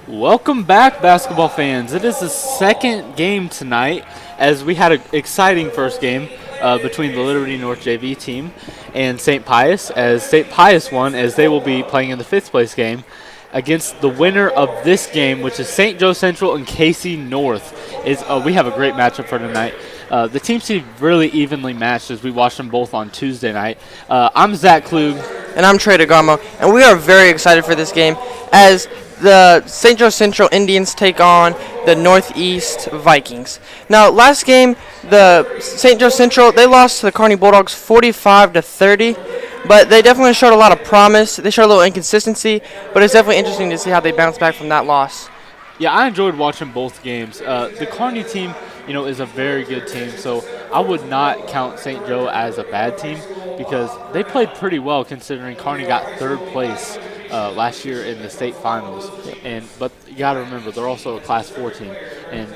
Welcome back, basketball fans. It is the second game tonight, as we had an exciting first game between the Liberty North JV team and St. Pius, as St. Pius won, as they will be playing in the fifth place game against the winner of this game, which is St. Joe Central and KCNorth. We have a great matchup for tonight. The teams seem really evenly matched as we watched them both on Tuesday night. I'm Zach Klug. And I'm Trey DeGarmo, and we are very excited for this game as the St. Joe Central Indians take on the Northeast Vikings. Now, last game, the St. Joe Central, they lost to the Kearney Bulldogs 45-30, but they definitely showed a lot of promise. They showed a little inconsistency, but it's definitely interesting to see how they bounce back from that loss. Yeah, I enjoyed watching both games. The Kearney team, is a very good team, so I would not count St. Joe as a bad team because they played pretty well considering Kearney got third place last year in the state finals. But you got to remember, they're also a Class 4 team, and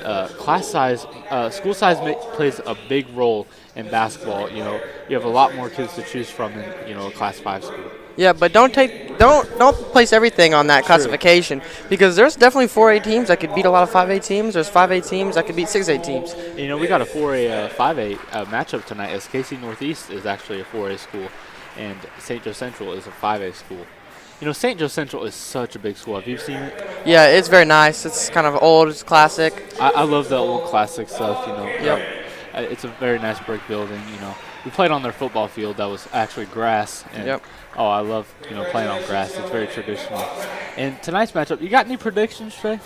school size plays a big role in basketball. You have a lot more kids to choose from in a Class 5 school. Yeah, but don't place everything on that classification because there's definitely 4A teams that could beat a lot of 5A teams. There's 5A teams that could beat 6A teams. We got a 4A 5A matchup tonight as KC Northeast is actually a 4A school and St. Joe Central is a 5A school. St. Joe Central is such a big school. Have you seen it? Yeah, it's very nice. It's kind of old. It's classic. I love the old classic stuff. Yep. It's a very nice brick building. We played on their football field that was actually grass. And yep. Oh, I love playing on grass. It's very traditional. And tonight's matchup, you got any predictions, Trey?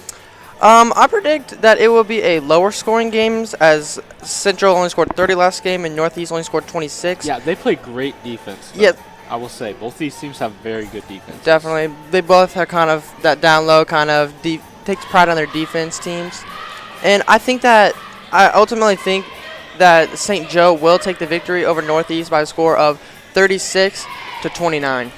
I predict that it will be a lower scoring games as Central only scored 30 last game and Northeast only scored 26. Yeah, they play great defense. Yep. I will say both these teams have very good defense. Definitely, they both have kind of that down low kind of takes pride on their defense teams, and I ultimately think that St. Joe will take the victory over Northeast by a score of 36-29.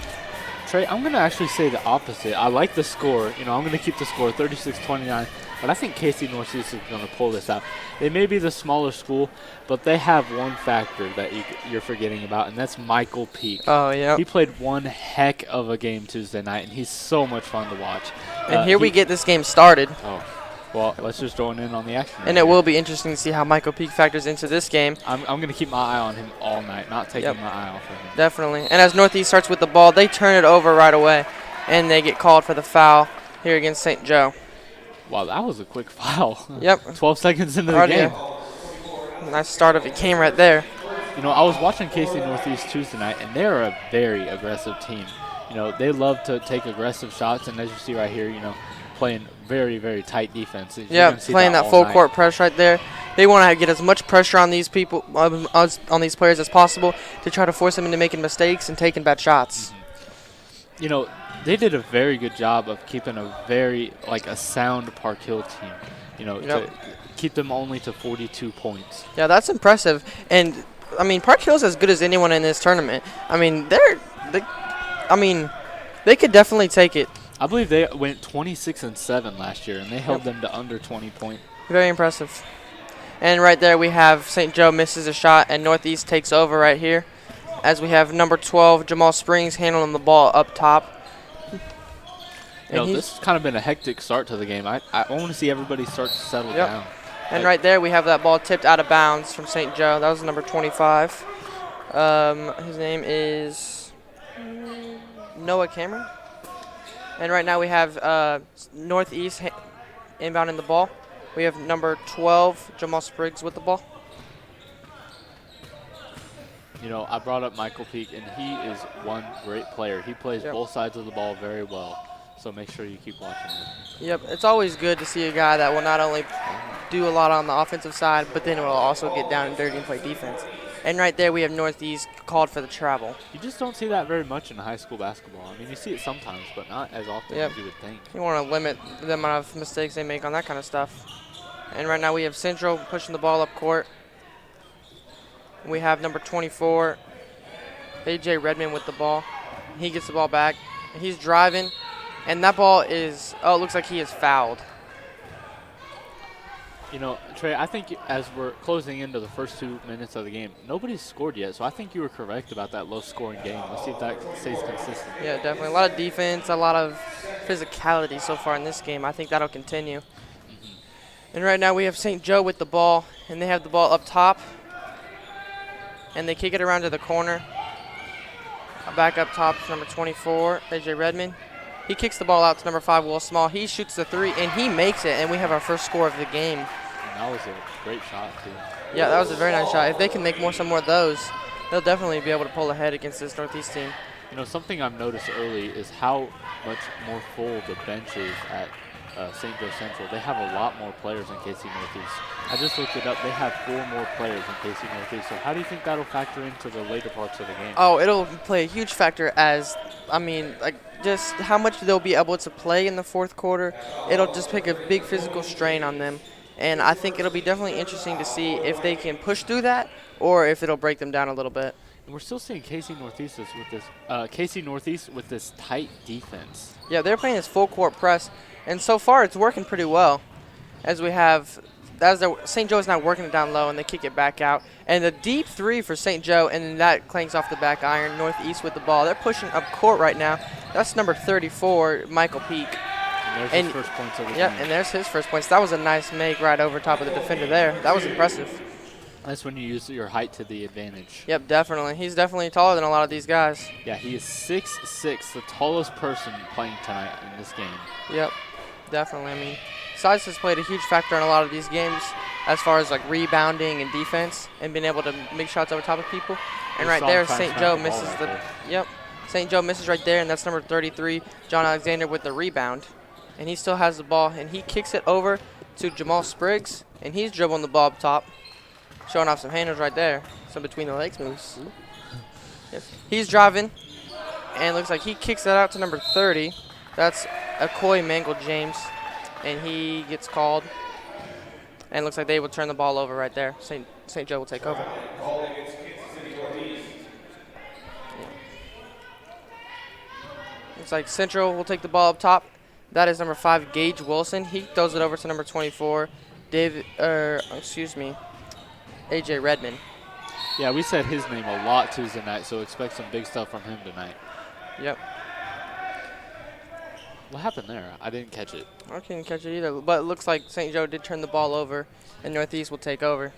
Trey, I'm going to actually say the opposite. I like the score. I'm going to keep the score 36-29, but I think KC Northeast is going to pull this out. They may be the smaller school, but they have one factor that you're forgetting about, and that's Michael Peak. Oh, yeah. He played one heck of a game Tuesday night, and he's so much fun to watch. And here we get this game started. Oh. Well, let's just join in on the action. And it will be interesting to see how Michael Peak factors into this game. I'm going to keep my eye on him all night, not taking my eye off of him. Definitely. And as Northeast starts with the ball, they turn it over right away, and they get called for the foul here against St. Joe. Wow, that was a quick foul. Yep. 12 seconds into the game. Nice start of the game right there. I was watching KC Northeast Tuesday night, and they're a very aggressive team. They love to take aggressive shots, and as you see right here, playing very, very tight defense. Yeah, playing that full court press right there. They want to get as much pressure on these people, on these players as possible to try to force them into making mistakes and taking bad shots. Mm-hmm. They did a very good job of keeping a sound Park Hill team, to keep them only to 42 points. Yeah, that's impressive. And, Park Hill's as good as anyone in this tournament. They could definitely take it. I believe they went 26-7 last year, and they held them to under 20 points. Very impressive. And right there we have St. Joe misses a shot, and Northeast takes over right here. As we have number 12, Jamal Springs, handling the ball up top. This has kind of been a hectic start to the game. I want to see everybody start to settle down. And right there we have that ball tipped out of bounds from St. Joe. That was number 25. His name is Noah Cameron. And right now we have Northeast inbounding the ball. We have number 12, Jamal Spriggs, with the ball. I brought up Michael Peak, and he is one great player. He plays both sides of the ball very well, so make sure you keep watching him. Yep, it's always good to see a guy that will not only do a lot on the offensive side, but then will also get down and dirty and play defense. And right there we have Northeast called for the travel. You just don't see that very much in high school basketball. You see it sometimes, but not as often as you would think. You want to limit the amount of mistakes they make on that kind of stuff. And right now we have Central pushing the ball up court. We have number 24, A.J. Redmond, with the ball. He gets the ball back. He's driving, and that ball is, it looks like he is fouled. You know, Trey, I think as we're closing into the first 2 minutes of the game, nobody's scored yet, so I think you were correct about that low-scoring game. Let's see if that stays consistent. Yeah, definitely. A lot of defense, a lot of physicality so far in this game. I think that'll continue. And right now we have St. Joe with the ball, and they have the ball up top. And they kick it around to the corner. Back up top to number 24, AJ Redmond. He kicks the ball out to number 5, Will Small. He shoots the 3, and he makes it, and we have our first score of the game. And that was a great shot, too. Yeah, that was a very nice shot. If they can make some more of those, they'll definitely be able to pull ahead against this Northeast team. You know, something I've noticed early is how much more full the bench is at St. Joe Central. They have a lot more players in KC Northeast. I just looked it up. They have 4 more players in KC Northeast. So how do you think that'll factor into the later parts of the game? Oh, it'll play a huge factor as, just how much they'll be able to play in the fourth quarter. It'll just pick a big physical strain on them. And I think it'll be definitely interesting to see if they can push through that or if it'll break them down a little bit. And we're still seeing KC Northeast with this tight defense. Yeah, they're playing this full court press, and so far it's working pretty well. As we have, St. Joe is now working it down low, and they kick it back out. And a deep 3 for St. Joe, and that clanks off the back iron. Northeast with the ball. They're pushing up court right now. That's number 34, Michael Peak. And there's his first points of the game. Yeah, and there's his first points. That was a nice make right over top of the defender there. That was impressive. That's when you use your height to the advantage. Yep, definitely. He's definitely taller than a lot of these guys. Yeah, he is 6'6", the tallest person playing tonight in this game. Yep, definitely. Size has played a huge factor in a lot of these games as far as like rebounding and defense and being able to make shots over top of people. And right there, St. Joe misses the. Yep, St. Joe misses right there, and that's number 33, John Alexander, with the rebound. And he still has the ball, and he kicks it over to Jamal Spriggs, and he's dribbling the ball up top. Showing off some handles right there. Some between the legs moves. Yep. He's driving, and looks like he kicks that out to number 30. That's Akoy Mangle James, and he gets called. And looks like they will turn the ball over right there. St. Joe will take over. Yeah. Looks like Central will take the ball up top. That is number 5, Gage Wilson. He throws it over to number 24, AJ Redmond. Yeah, we said his name a lot Tuesday night, so expect some big stuff from him tonight. Yep. What happened there? I didn't catch it. I couldn't catch it either, but it looks like St. Joe did turn the ball over, and Northeast will take over.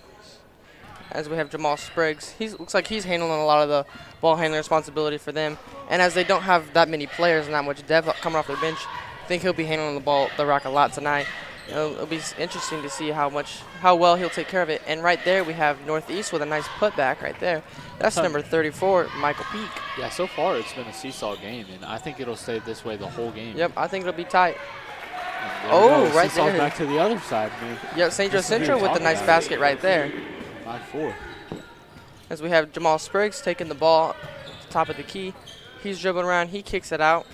As we have Jamal Spriggs. Looks like he's handling a lot of the ball handling responsibility for them. And as they don't have that many players and that much depth coming off their bench, I think he'll be handling the rock a lot tonight. It'll be interesting to see how well he'll take care of it. And right there we have Northeast with a nice putback right there. That's number 34, Michael Peak. Yeah, so far it's been a seesaw game, and I think it'll stay this way the whole game. Yep, I think it'll be tight. Right there. Back to the other side, man. Yep, St. Joe Central with a nice basket right there. 5-4. As we have Jamal Spriggs taking the ball at the top of the key. He's dribbling around. He kicks it out.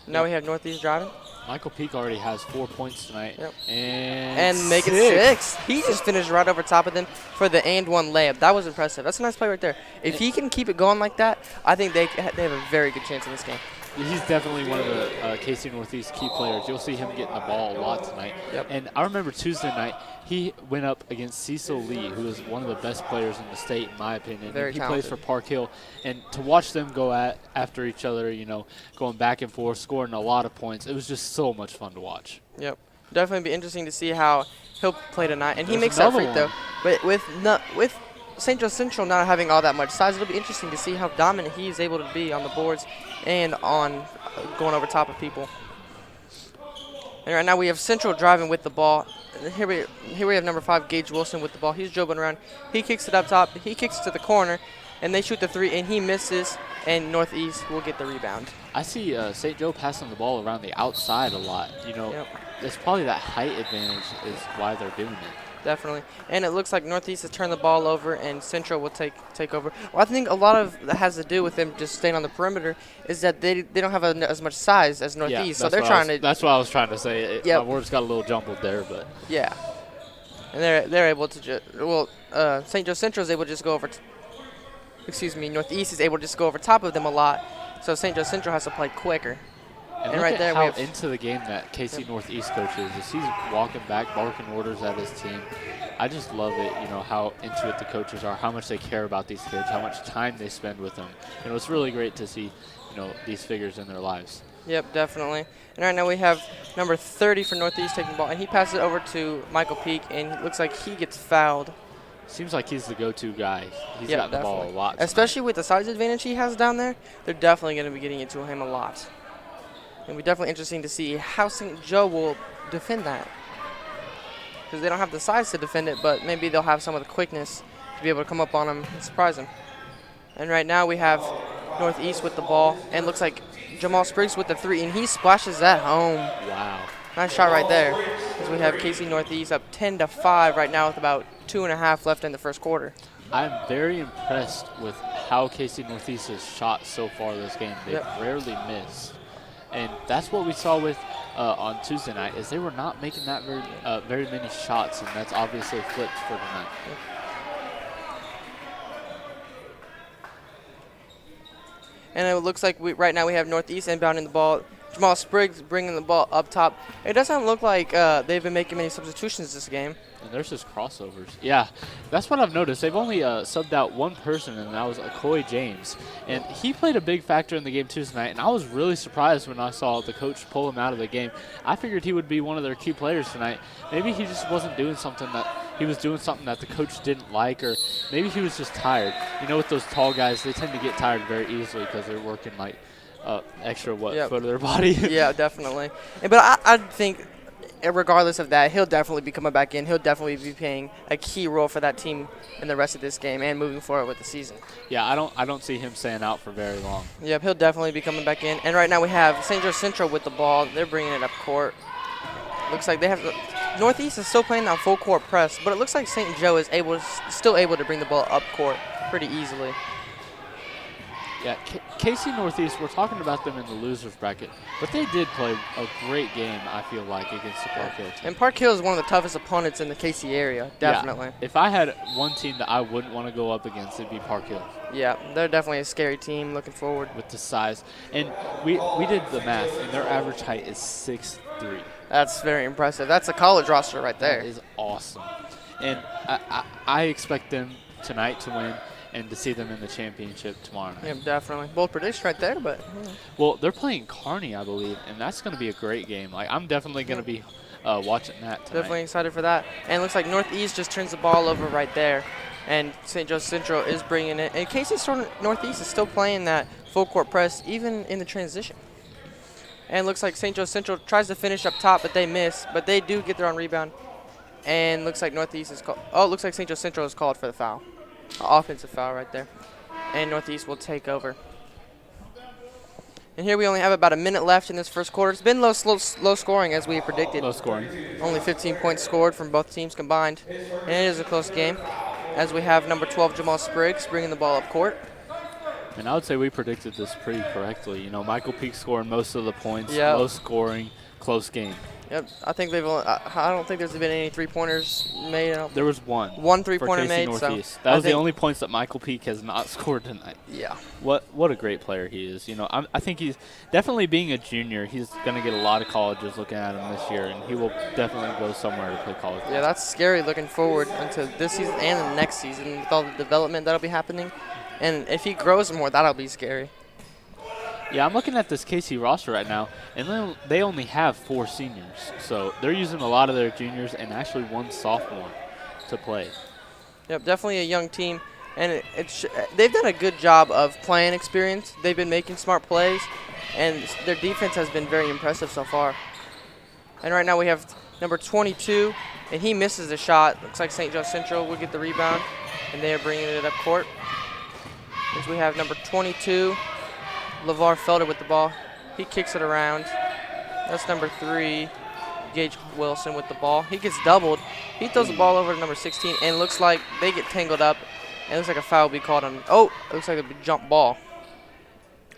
Now we have Northeast driving. Michael Peak already has 4 points tonight. Yep. And make it 6. He just finished right over top of them for the and one layup. That was impressive. That's a nice play right there. If he can keep it going like that, I think they have a very good chance in this game. He's definitely one of the KC Northeast key players. You'll see him getting the ball a lot tonight. Yep. And I remember Tuesday night, he went up against Cecil Lee, who is one of the best players in the state, in my opinion. Very he talented. plays for Park Hill. And to watch them go after each other, going back and forth, scoring a lot of points, it was just so much fun to watch. Yep. Definitely be interesting to see how he'll play tonight. And he makes that free throw. But with St. Joe Central not having all that much size, it'll be interesting to see how dominant he is able to be on the boards and on going over top of people. And right now we have Central driving with the ball. Here we have number 5, Gage Wilson, with the ball. He's dribbling around. He kicks it up top. He kicks it to the corner, and they shoot the 3, and he misses, and Northeast will get the rebound. I see St. Joe passing the ball around the outside a lot. Yep. It's probably that height advantage is why they're doing it. Definitely. And it looks like Northeast has turned the ball over, and Central will take over. Well, I think a lot of that has to do with them just staying on the perimeter is that they don't have as much size as Northeast, Yeah, so they're trying to. That's what I was trying to say. Yep. My words got a little jumbled there, but. Yeah. And they're able to just. St. Joe Central is able to just go over. Northeast is able to just go over top of them a lot, so St. Joe Central has to play quicker. And look right at there we how have into the game that KC Northeast coach is. As he's walking back, barking orders at his team. I just love it, how into it the coaches are, how much they care about these kids, how much time they spend with them. It's really great to see, these figures in their lives. Yep, definitely. And right now we have number 30 for Northeast taking the ball, and he passes it over to Michael Peak, and it looks like he gets fouled. Seems like he's the go-to guy. He's Yep, got the ball a definitely. lot tonight. Especially with the size advantage he has down there, they're definitely going to be getting it to him a lot. It'll be definitely interesting to see how St. Joe will defend that. Because they don't have the size to defend it, but maybe they'll have some of the quickness to be able to come up on him and surprise him. And right now we have Northeast with the ball, and looks like Jamal Spriggs with the 3, and he splashes that home. Wow. Nice shot right there. As we have KC Northeast up 10-5 right now with about 2.5 left in the first quarter. I'm very impressed with how KC Northeast has shot so far this game. They rarely miss. And that's what we saw with on Tuesday night, is they were not making that very many shots, and that's obviously flipped for tonight. And it looks like right now we have Northeast inbounding the ball. Jamal Spriggs bringing the ball up top. It doesn't look like they've been making many substitutions this game. And there's just crossovers. Yeah, that's what I've noticed. They've only subbed out one person, and that was Acoy James. And he played a big factor in the game Tuesday night, and I was really surprised when I saw the coach pull him out of the game. I figured he would be one of their key players tonight. Maybe he just wasn't doing something that he was doing something that the coach didn't like, or maybe he was just tired. With those tall guys, they tend to get tired very easily because they're working like extra foot of their body. Yeah, definitely. But I think, regardless of that, he'll definitely be coming back in. He'll definitely be playing a key role for that team in the rest of this game and moving forward with the season. Yeah, I don't see him staying out for very long. Yep, he'll definitely be coming back in. And right now we have St. Joe Central with the ball. They're bringing it up court. Looks like they have Northeast is still playing that full court press, but it looks like St. Joe is still able to bring the ball up court pretty easily. Yeah, KC Northeast, we're talking about them in the losers bracket, but they did play a great game, I feel like, against the Park Hill team. And Park Hill is one of the toughest opponents in the KC area, definitely. Yeah, if I had one team that I wouldn't want to go up against, it'd be Park Hill. Yeah, they're definitely a scary team looking forward. With the size. And we did the math, and their average height is 6'3". That's very impressive. That's a college roster right there. That is awesome. And I expect them tonight to win and to see them in the championship tomorrow night. Yeah, definitely. Bold prediction right there, but well, they're playing Kearney, I believe, and that's going to be a great game. Like, I'm definitely going to be watching that tonight. Definitely excited for that. And it looks like Northeast just turns the ball over right there, and St. Joe Central is bringing it. And KC Northeast is still playing that full court press, even in the transition. And it looks like St. Joe Central tries to finish up top, but they miss. But they do get their own rebound. And looks like Northeast is called. Oh, it looks like St. Joe Central is called for the foul. Offensive foul right there. And Northeast will take over. And here we only have about a minute left in this first quarter. It's been low scoring as we predicted. Low scoring. Only 15 points scored from both teams combined. And it is a close game as we have number 12 Jamal Spriggs bringing the ball up court. And I would say we predicted this pretty correctly. Michael Peak scoring most of the points, yep. Low scoring, close game. Yep, I think I don't think there's been any 3-pointers made. There was one. One 3-pointer made. Northeast. So that was the only points that Michael Peak has not scored tonight. Yeah. What a great player he is. I think he's definitely, being a junior, he's going to get a lot of colleges looking at him this year, and he will definitely go somewhere to play college. Yeah, that's scary looking forward into this season and the next season with all the development that'll be happening. And if he grows more, that'll be scary. Yeah, I'm looking at this KC roster right now, and they only have 4 seniors. So they're using a lot of their juniors and actually one sophomore to play. Yep, definitely a young team. And they've done a good job of playing experience. They've been making smart plays, and their defense has been very impressive so far. And right now we have number 22, and he misses the shot. Looks like St. Joe Central will get the rebound, and they are bringing it up court. As we have number 22, LeVar Felder with the ball. He kicks it around. That's number 3, Gage Wilson with the ball. He gets doubled. He throws the ball over to number 16, and it looks like they get tangled up. And it looks like a foul will be called on. Oh, it looks like a jump ball.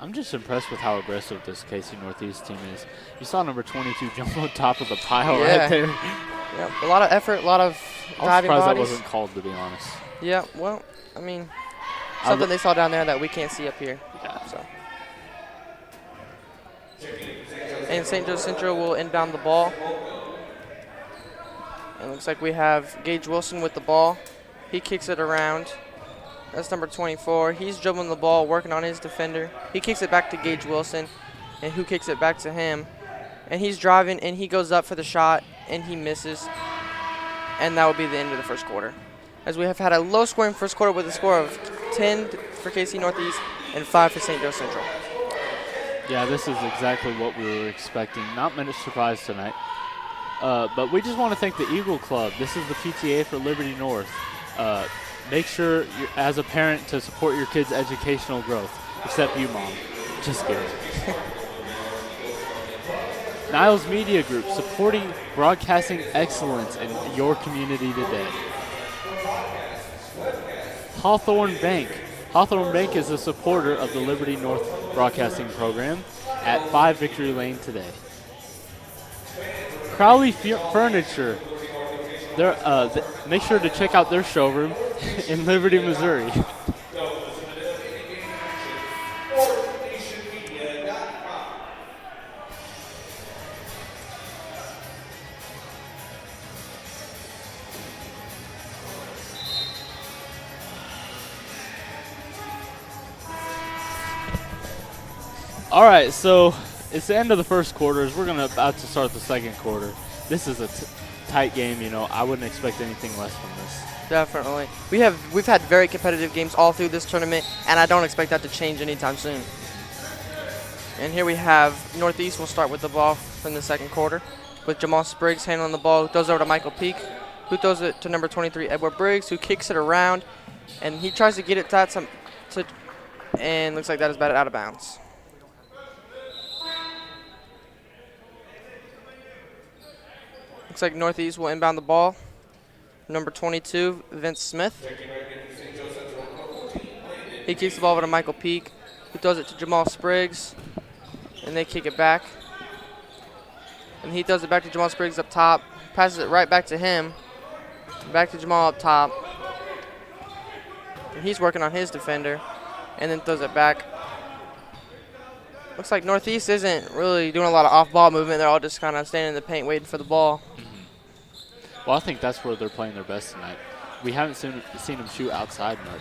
I'm just impressed with how aggressive this KC Northeast team is. You saw number 22 jump on top of the pile right there. Yep, a lot of effort, a lot of diving I'm surprised bodies. that wasn't called, to be honest. Yeah, well, I mean, something they saw down there that we can't see up here. Yeah. So. And St. Joe Central will inbound the ball. And it looks like we have Gage Wilson with the ball. He kicks it around. That's number 24. He's dribbling the ball, working on his defender. He kicks it back to Gage Wilson, and who kicks it back to him. And he's driving, and he goes up for the shot, and he misses. And that will be the end of the first quarter. As we have had a low-scoring first quarter with a score of 10 for KC Northeast and 5 for St. Joe Central. Yeah, this is exactly what we were expecting. Not much surprise tonight. But we just want to thank the Eagle Club. This is the PTA for Liberty North. Make sure, as a parent, to support your kids' educational growth. Except you, Mom. Just kidding. Niles Media Group, supporting broadcasting excellence in your community today. Hawthorne Bank. Hawthorne Bank is a supporter of the Liberty North broadcasting program at 5 Victory Lane today. Crowley Furniture. Make sure to check out their showroom in Liberty, Missouri. All right, so it's the end of the first quarter. We're about to start the second quarter. This is a tight game. You know, I wouldn't expect anything less from this. Definitely. We've had very competitive games all through this tournament, and I don't expect that to change anytime soon. And here we have Northeast will start with the ball from the second quarter with Jamal Spriggs handling the ball, who throws over to Michael Peak, who throws it to number 23, Edward Briggs, who kicks it around, and he tries to get it and looks like that is batted out of bounds. Looks like Northeast will inbound the ball. Number 22, Vince Smith. He kicks the ball over to Michael Peak, who throws it to Jamal Spriggs, and they kick it back. And he throws it back to Jamal Spriggs up top, passes it right back to him, back to Jamal up top. And he's working on his defender, and then throws it back. Looks like Northeast isn't really doing a lot of off-ball movement. They're all just kind of standing in the paint waiting for the ball. Well, I think that's where they're playing their best tonight. We haven't seen them shoot outside much.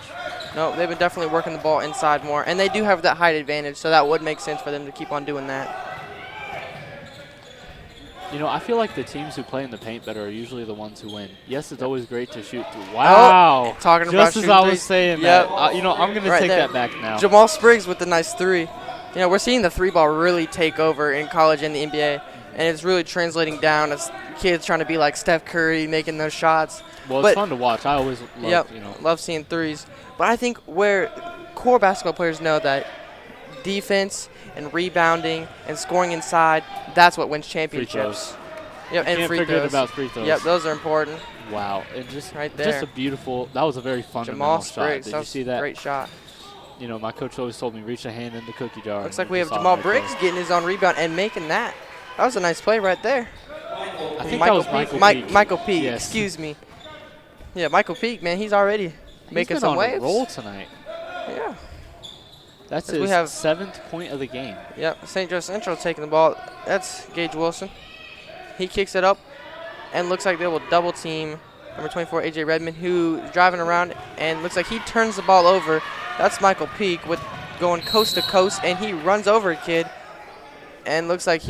No, they've been definitely working the ball inside more, and they do have that height advantage, so that would make sense for them to keep on doing that. You know, I feel like the teams who play in the paint better are usually the ones who win. Yes, it's always great to shoot through. Wow. Oh, talking about just as I was saying yep. that. I'm going to take that back now. Jamal Spriggs with the nice three. You know, we're seeing the three ball really take over in college and the NBA, and it's really translating down as kids trying to be like Steph Curry, making those shots. Well, it's fun to watch. I always love seeing threes. But I think where core basketball players know that defense and rebounding and scoring inside, that's what wins championships. Yep, and free throws. Can't forget about free throws. Yep, those are important. Wow, and just right there. Just a beautiful. That was a very fundamental Jamal Spriggs, shot. Did you see that? Great shot. You know, my coach always told me reach a hand in the cookie jar. Looks like we have Jamal Briggs getting his own rebound and making that. That was a nice play right there. I think that was Michael Peak. Michael Peak, yes. Excuse me. Yeah, Michael Peak, man, he's already making some waves. He's been on a roll tonight. Yeah. That's his 7th point of the game. Yep, St. Joe Central taking the ball. That's Gage Wilson. He kicks it up, and looks like they will double team number 24, AJ Redmond, who is driving around, and looks like he turns the ball over. That's Michael Peak with going coast to coast, and he runs over a kid, and looks like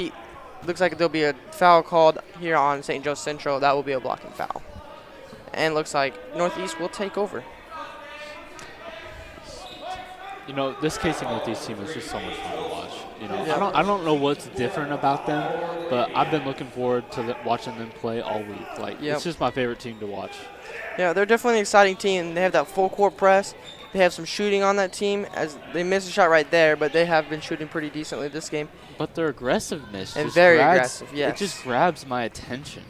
there'll be a foul called here on St. Joe Central. That will be a blocking foul. And looks like Northeast will take over. You know, this KC Northeast team is just so much fun to watch. You know, yeah. I don't know what's different about them, but I've been looking forward to watching them play all week. Like, It's just my favorite team to watch. Yeah, they're definitely an exciting team. They have that full court press. They have some shooting on that team. As they missed a shot right there, but they have been shooting pretty decently this game. But their aggressiveness and very aggressive. Yes, it just grabs my attention.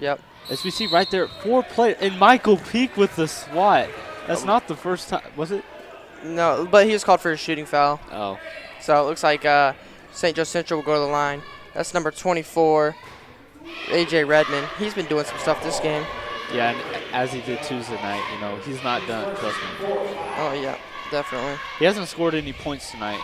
Yep. As we see right there, 4 players, and Michael Peak with the swat. That's not the first time, was it? No, but he was called for a shooting foul. Oh. So it looks like St. Joe Central will go to the line. That's number 24, AJ Redmond. He's been doing some stuff this game. Yeah, and as he did Tuesday night, you know, he's not done, trust me. Oh, yeah, definitely. He hasn't scored any points tonight.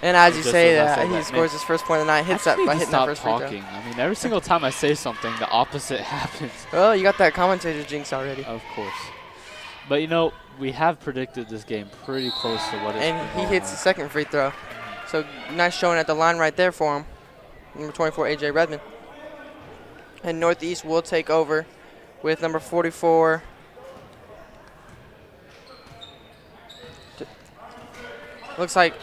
And as you Just say as I that, say he that, scores man, his first point of the night, hits that I by need to hitting that stop first free throw. talking. I mean, every single time I say something, the opposite happens. Well, you got that commentator jinx already. Of course. But, you know, we have predicted this game pretty close to what it's And been he going hits on. the second free throw. So nice showing at the line right there for him. Number 24, A.J. Redmond. And Northeast will take over with number 44. Looks like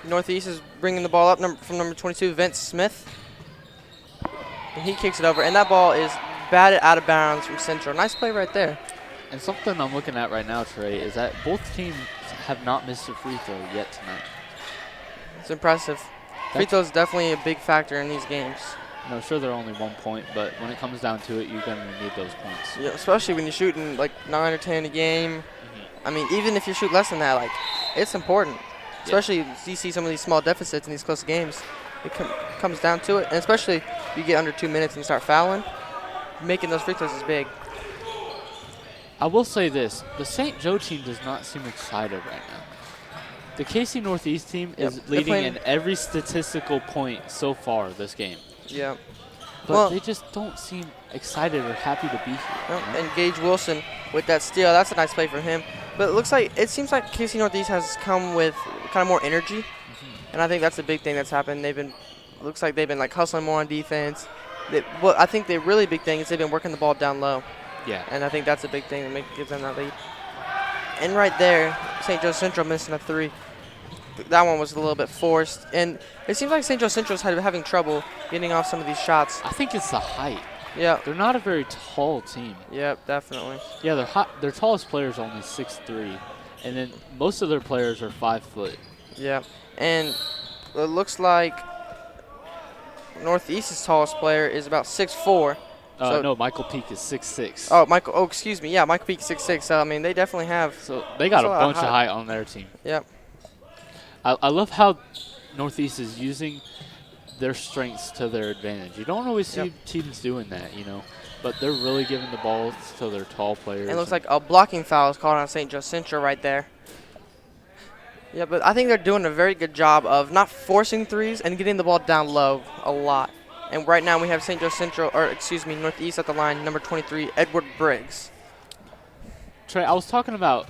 Northeast is bringing the ball up from number 22, Vince Smith. And he kicks it over, and that ball is batted out of bounds from Central. Nice play right there. And something I'm looking at right now, Trey, is that both teams have not missed a free throw yet tonight. It's impressive. Free throw is definitely a big factor in these games. You know, sure, they're only 1 point, but when it comes down to it, you're going to need those points. Yeah, especially when you're shooting like 9 or 10 a game. I mean, even if you shoot less than that, like, it's important. Especially if you see some of these small deficits in these close games. It comes down to it. And especially if you get under 2 minutes and you start fouling, making those free throws is big. I will say this. The St. Joe team does not seem excited right now. The KC Northeast team is leading in every statistical point so far this game. Yeah. But they just don't seem excited or happy to be here. You know? And Gage Wilson with that steal, that's a nice play for him. But it seems like KC Northeast has come with kind of more energy. And I think that's a big thing that's happened. Looks like they've been like hustling more on defense. I think the really big thing is they've been working the ball down low. Yeah. And I think that's a big thing that gives them that lead. And right there, St. Joe Central missing a three. That one was a little bit forced. And it seems like St. Joe Central is having trouble getting off some of these shots. I think it's the height. Yeah. They're not a very tall team. Yep, definitely. Yeah, their tallest player is only 6'3", and then most of their players are 5 foot. Yeah. And it looks like Northeast's tallest player is about 6'4". No, Michael Peak is 6'6". Oh, excuse me. Yeah, Michael Peak 6'6". So, I mean, they definitely have. So they got a bunch of height on their team. Yep. I love how Northeast is using their strengths to their advantage. You don't always see teams doing that, you know, but they're really giving the balls to their tall players. It looks like a blocking foul is called on St. Joe Central right there. Yeah, but I think they're doing a very good job of not forcing threes and getting the ball down low a lot. And right now we have Northeast at the line, number 23, Edward Briggs. Trey, I was talking about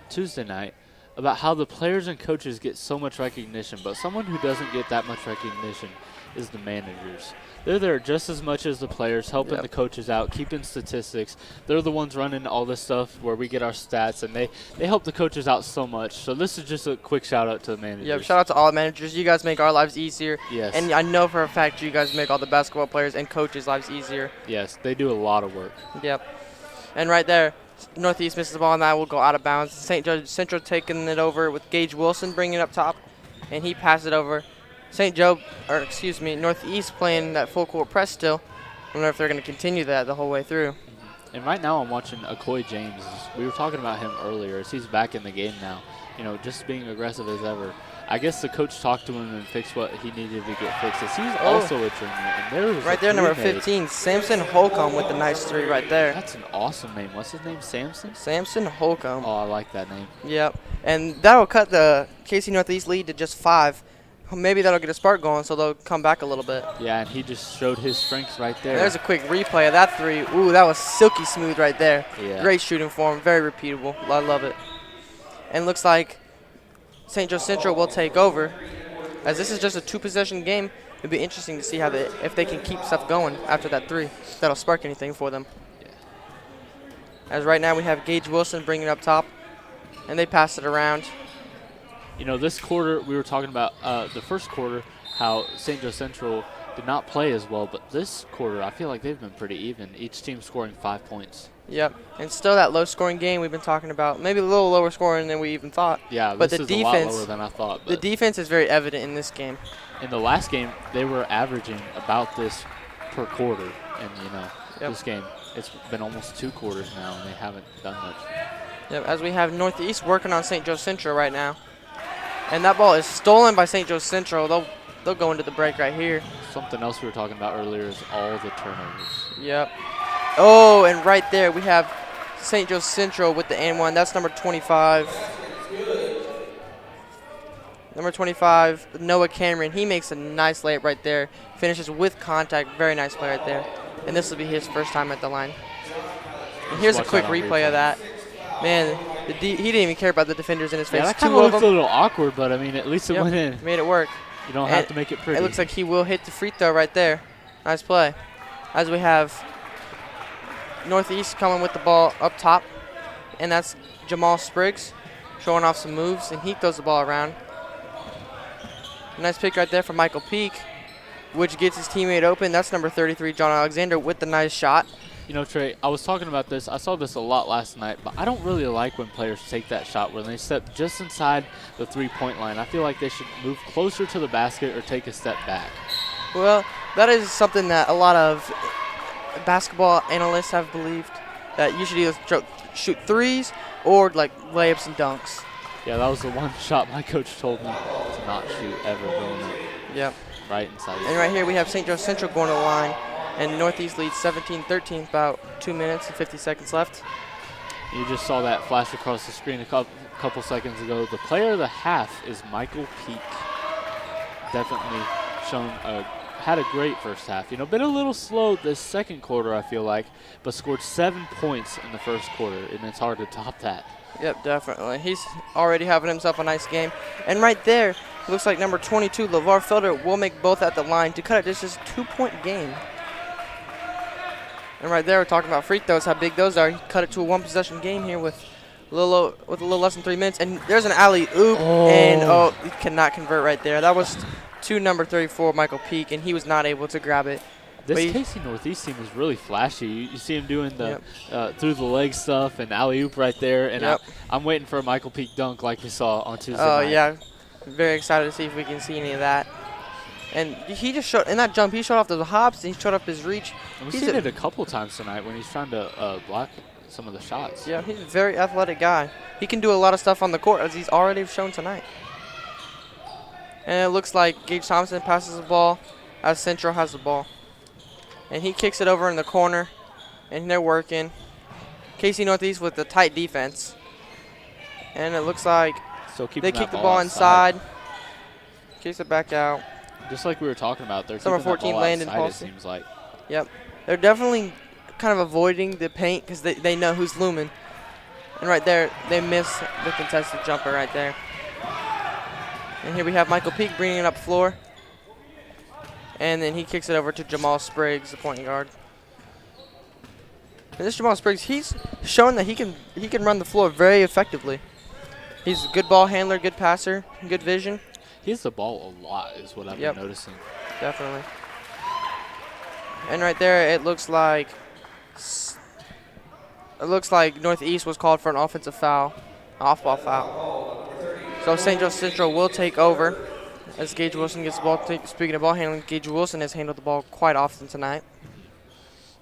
Tuesday night about how the players and coaches get so much recognition, but someone who doesn't get that much recognition is the managers. They're there just as much as the players, helping the coaches out, keeping statistics. They're the ones running all this stuff where we get our stats, and they help the coaches out so much. So this is just a quick shout-out to the managers. Yeah, shout-out to all the managers. You guys make our lives easier. Yes. And I know for a fact you guys make all the basketball players and coaches' lives easier. Yes, they do a lot of work. Yep. And right there, Northeast misses the ball, and that will go out of bounds. St. Joe Central taking it over with Gage Wilson bringing it up top, and he passes it over. Northeast playing that full court press still. I wonder if they're going to continue that the whole way through. And right now I'm watching Akoy James. We were talking about him earlier as he's back in the game now, you know, just being aggressive as ever. I guess the coach talked to him and fixed what he needed to get fixed. As he's also a junior. And there was right there, number 15, Samson Holcomb with the nice three right there. That's an awesome name. What's his name, Samson? Samson Holcomb. Oh, I like that name. Yep. And that'll cut the KC Northeast lead to just 5. Maybe that'll get a spark going, so they'll come back a little bit. Yeah, and he just showed his strengths right there. There's a quick replay of that three. Ooh, that was silky smooth right there. Yeah. Great shooting form, very repeatable. I love it. And looks like St. Joe Central will take over. As this is just a 2-possession game, it'd be interesting to see how if they can keep stuff going after that three. That'll spark anything for them. Yeah. As right now we have Gage Wilson bringing it up top, and they pass it around. You know, this quarter, we were talking about the first quarter, how St. Joe Central did not play as well, but this quarter, I feel like they've been pretty even. Each team scoring 5 points. Yep, and still that low-scoring game we've been talking about. Maybe a little lower scoring than we even thought. Yeah, but this the is defense, a lot lower than I thought. The defense is very evident in this game. In the last game, they were averaging about this per quarter, and you know, this game, it's been almost 2 quarters now, and they haven't done much. Yep, as we have Northeast working on St. Joe Central right now. And that ball is stolen by St. Joe Central. They'll go into the break right here. Something else we were talking about earlier is all the turnovers. Yep. Oh, and right there we have St. Joe Central with the and one. That's number 25. Number 25, Noah Cameron. He makes a nice layup right there. Finishes with contact. Very nice play right there. And this will be his first time at the line. And here's a quick replay of that. Man, he didn't even care about the defenders in his face. Yeah, that kind of looks a little awkward, but I mean, at least it went in. Made it work. You don't have to make it pretty. It looks like he will hit the free throw right there. Nice play. As we have Northeast coming with the ball up top, and that's Jamal Spriggs showing off some moves, and he throws the ball around. Nice pick right there from Michael Peak, which gets his teammate open. That's number 33, John Alexander, with the nice shot. You know, Trey, I was talking about this. I saw this a lot last night, but I don't really like when players take that shot when they step just inside the three-point line. I feel like they should move closer to the basket or take a step back. Well, that is something that a lot of basketball analysts have believed, that you should either shoot threes or like layups and dunks. Yeah, that was the one shot my coach told me to not shoot ever going up. Yep. Right inside. And right here we have St. Joe Central going to the line, and Northeast leads 17-13, about 2 minutes and 50 seconds left. You just saw that flash across the screen a couple seconds ago. The player of the half is Michael Peak. Definitely had a great first half. You know, been a little slow this second quarter, I feel like, but scored 7 points in the first quarter, and it's hard to top that. Yep, definitely. He's already having himself a nice game. And right there, it looks like number 22, LeVar Felder, will make both at the line to cut it. This is a 2-point game. And right there, we're talking about free throws, how big those are. He cut it to a one-possession game here with a little less than 3 minutes. And there's an alley-oop, and he cannot convert right there. That was to number 34, Michael Peak, and he was not able to grab it. This KC Northeast team is really flashy. You see him doing the through the leg stuff and alley-oop right there. And I'm waiting for a Michael Peak dunk like we saw on Tuesday night. Oh, yeah. Very excited to see if we can see any of that. And he just showed, in that jump, he showed off those hops, and he showed off his reach. And we've seen it a couple times tonight when he's trying to block some of the shots. Yeah, he's a very athletic guy. He can do a lot of stuff on the court, as he's already shown tonight. And it looks like Gage Thompson passes the ball as Central has the ball. And he kicks it over in the corner, and they're working. KC Northeast with the tight defense. And it looks like they kick the ball inside. Kicks it back out. Just like we were talking about, they're Number keeping 14, that ball Landon outside, Paulson. it seems like. Yep. They're definitely kind of avoiding the paint because they know who's looming. And right there, they miss the contested jumper right there. And here we have Michael Peak bringing it up floor. And then he kicks it over to Jamal Spriggs, the point guard. And this Jamal Spriggs, he's shown that he can run the floor very effectively. He's a good ball handler, good passer, good vision. He has the ball a lot is what I've been noticing. Definitely. And right there, it looks like Northeast was called for an offensive foul, off-ball foul. So St. Joe Central will take over as Gage Wilson gets the ball. Speaking of ball handling, Gage Wilson has handled the ball quite often tonight.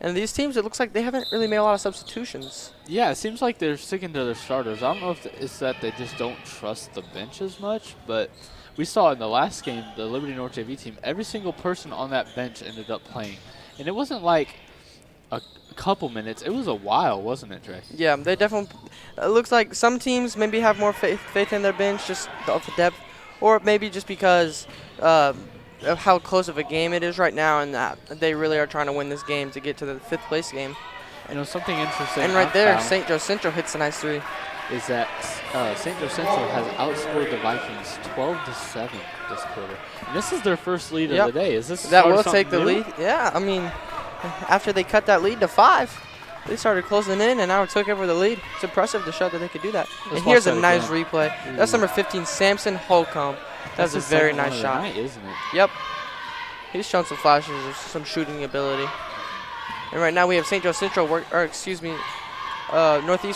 And these teams, it looks like they haven't really made a lot of substitutions. Yeah, it seems like they're sticking to their starters. I don't know if it's that they just don't trust the bench as much, but we saw in the last game, the Liberty North JV team, every single person on that bench ended up playing. And it wasn't like a couple minutes. It was a while, wasn't it, Trey? Yeah, they definitely – it looks like some teams maybe have more faith in their bench, just off the depth, or maybe just because of how close of a game it is right now and that they really are trying to win this game to get to the fifth place game. You know, something interesting. And right there, St. Joe Central hits a nice three. Is that St. Joe Central has outscored the Vikings 12-7 this quarter. And this is their first lead of the day. Is this that will take the lead? Yeah, I mean, after they cut that lead to 5, they started closing in and now took over the lead. It's impressive to show that they could do that. And here's a nice replay. That's number 15, Samson Holcomb. That's a very nice shot. Night, isn't it? Yep. He's shown some flashes of some shooting ability. And right now we have St. Joe Central Northeast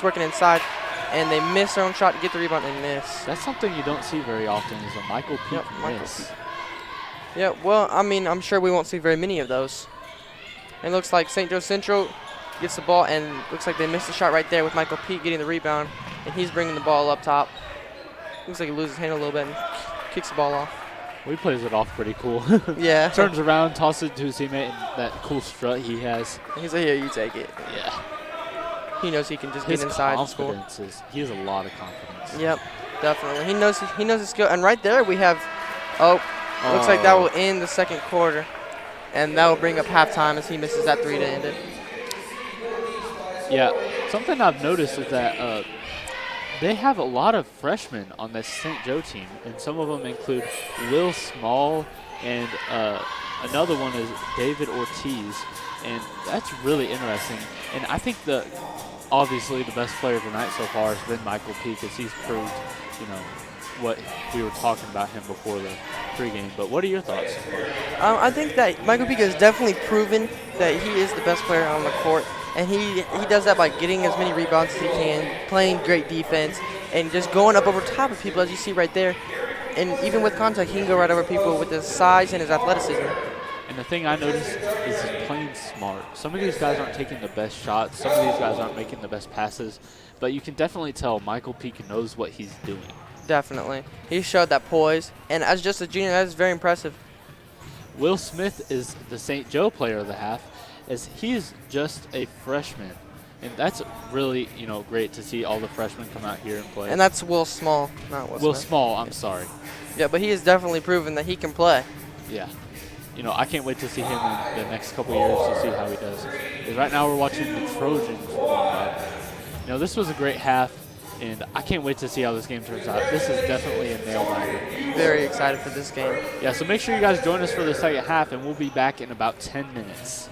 working inside, and they miss their own shot to get the rebound and miss. That's something you don't see very often is a Michael Peak miss. Yeah, well, I mean, I'm sure we won't see very many of those. And it looks like St. Joe Central gets the ball, and looks like they missed the shot right there with Michael Peak getting the rebound, and he's bringing the ball up top. Looks like he loses his hand a little bit and kicks the ball off. Well, he plays it off pretty cool. Yeah. Turns around, tosses it to his teammate, and that cool strut he has. He's like, here, you take it. Yeah. He knows he can just get inside and score. He has a lot of confidence. Yep. Definitely. He knows his skill. And right there we have, looks like that will end the second quarter. And that will bring up halftime as he misses that three to end it. Yeah, something I've noticed is that they have a lot of freshmen on this St. Joe team, and some of them include Will Small, and another one is David Ortiz, and that's really interesting. And I think obviously the best player of the night so far has been Michael Peake, as he's proved, what we were talking about him before the pregame. But what are your thoughts? I think that Michael Peake has definitely proven that he is the best player on the court. And he does that by getting as many rebounds as he can, playing great defense, and just going up over top of people, as you see right there. And even with contact, he can go right over people with his size and his athleticism. And the thing I noticed is he's playing smart. Some of these guys aren't taking the best shots. Some of these guys aren't making the best passes. But you can definitely tell Michael Peake knows what he's doing. Definitely. He showed that poise. And as just a junior, that is very impressive. Will Smith is the St. Joe player of the half, as he is just a freshman. And that's really, great to see all the freshmen come out here and play. And that's Will Small, not Will Smith. Will Small, I'm sorry. Yeah, but he has definitely proven that he can play. Yeah. I can't wait to see him in the next couple years to see how he does. Because right now we're watching the Trojans warm up. This was a great half, and I can't wait to see how this game turns out. This is definitely a nail-biter. Very excited for this game. Yeah, so make sure you guys join us for the second half, and we'll be back in about 10 minutes.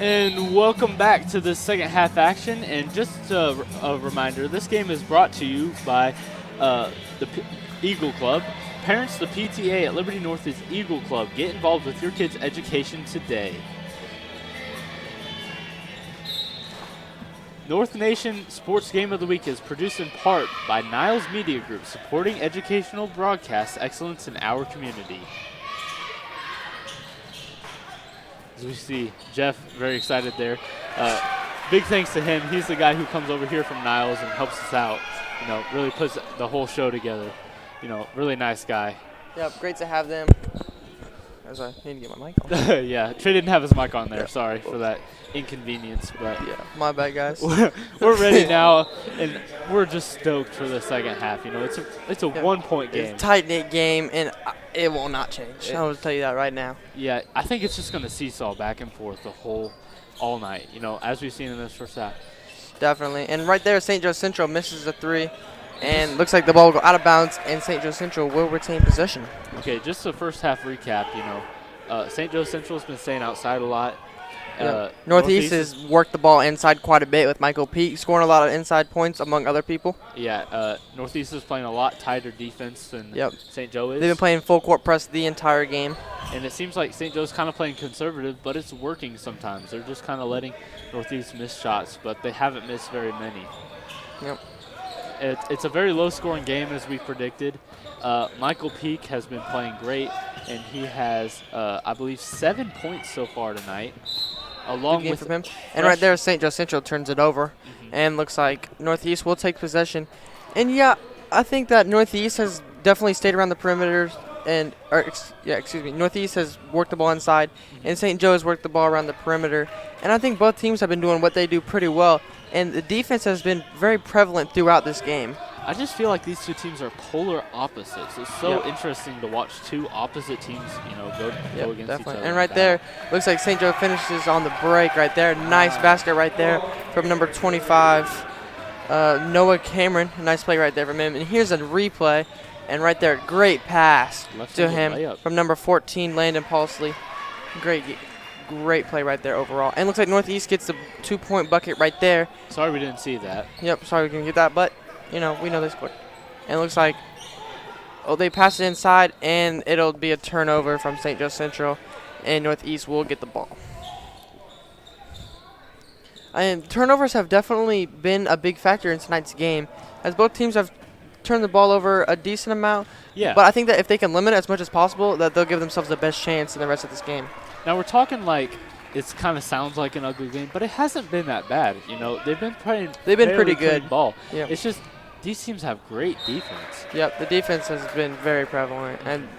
And welcome back to the second half action. And just a reminder, this game is brought to you by the Eagle Club. Parents, the PTA at Liberty North is Eagle Club. Get involved with your kids' education today. North Nation Sports Game of the Week is produced in part by Niles Media Group, supporting educational broadcast excellence in our community. As we see Jeff very excited there. Big thanks to him. He's the guy who comes over here from Niles and helps us out. You know, really puts the whole show together. You know, really nice guy. Yep, great to have them. As I need to get my mic on. Yeah, Trey didn't have his mic on there. Yeah. Sorry for that inconvenience, but yeah, my bad, guys. we're ready now, and we're just stoked for the second half. You know, it's a 1-point game. It's a tight-knit game, and it will not change. I will tell you that right now. Yeah, I think it's just going to seesaw back and forth all night. You know, as we've seen in this first half. Definitely, and right there, St. Joe Central misses a 3. And looks like the ball will go out of bounds, and St. Joe Central will retain possession. Okay, just the first half recap, you know. St. Joe Central has been staying outside a lot. Northeast has worked the ball inside quite a bit with Michael Peak scoring a lot of inside points among other people. Yeah, Northeast is playing a lot tighter defense than St. Joe is. They've been playing full court press the entire game. And it seems like St. Joe's kind of playing conservative, but it's working sometimes. They're just kind of letting Northeast miss shots, but they haven't missed very many. Yep. It's a very low-scoring game, as we predicted. Michael Peak has been playing great, and he has, I believe, 7 points so far tonight. Along with from him. And right there, St. Joe Central turns it over, and looks like Northeast will take possession. And yeah, I think that Northeast has definitely stayed around the perimeter, and Northeast has worked the ball inside, and St. Joe has worked the ball around the perimeter. And I think both teams have been doing what they do pretty well. And the defense has been very prevalent throughout this game. I just feel like these two teams are polar opposites. It's so interesting to watch two opposite teams, you know, go against each other. And right there, looks like St. Joe finishes on the break right there. Nice basket right there from number 25, Noah Cameron. Nice play right there from him. And here's a replay. And right there, great pass to him from number 14, Landon Paulsley. Great play right there overall. And looks like Northeast gets the 2-point bucket right there. Sorry we didn't see that. Yep, sorry we couldn't get that, but, you know, we know they scored. And it looks like, they pass it inside, and it'll be a turnover from St. Joe Central, and Northeast will get the ball. And turnovers have definitely been a big factor in tonight's game, as both teams have turned the ball over a decent amount. Yeah. But I think that if they can limit it as much as possible, that they'll give themselves the best chance in the rest of this game. Now we're talking like it kind of sounds like an ugly game, but it hasn't been that bad. You know, they've been playing. They've been pretty good ball. Yep. It's just these teams have great defense. Yep, the defense has been very prevalent, and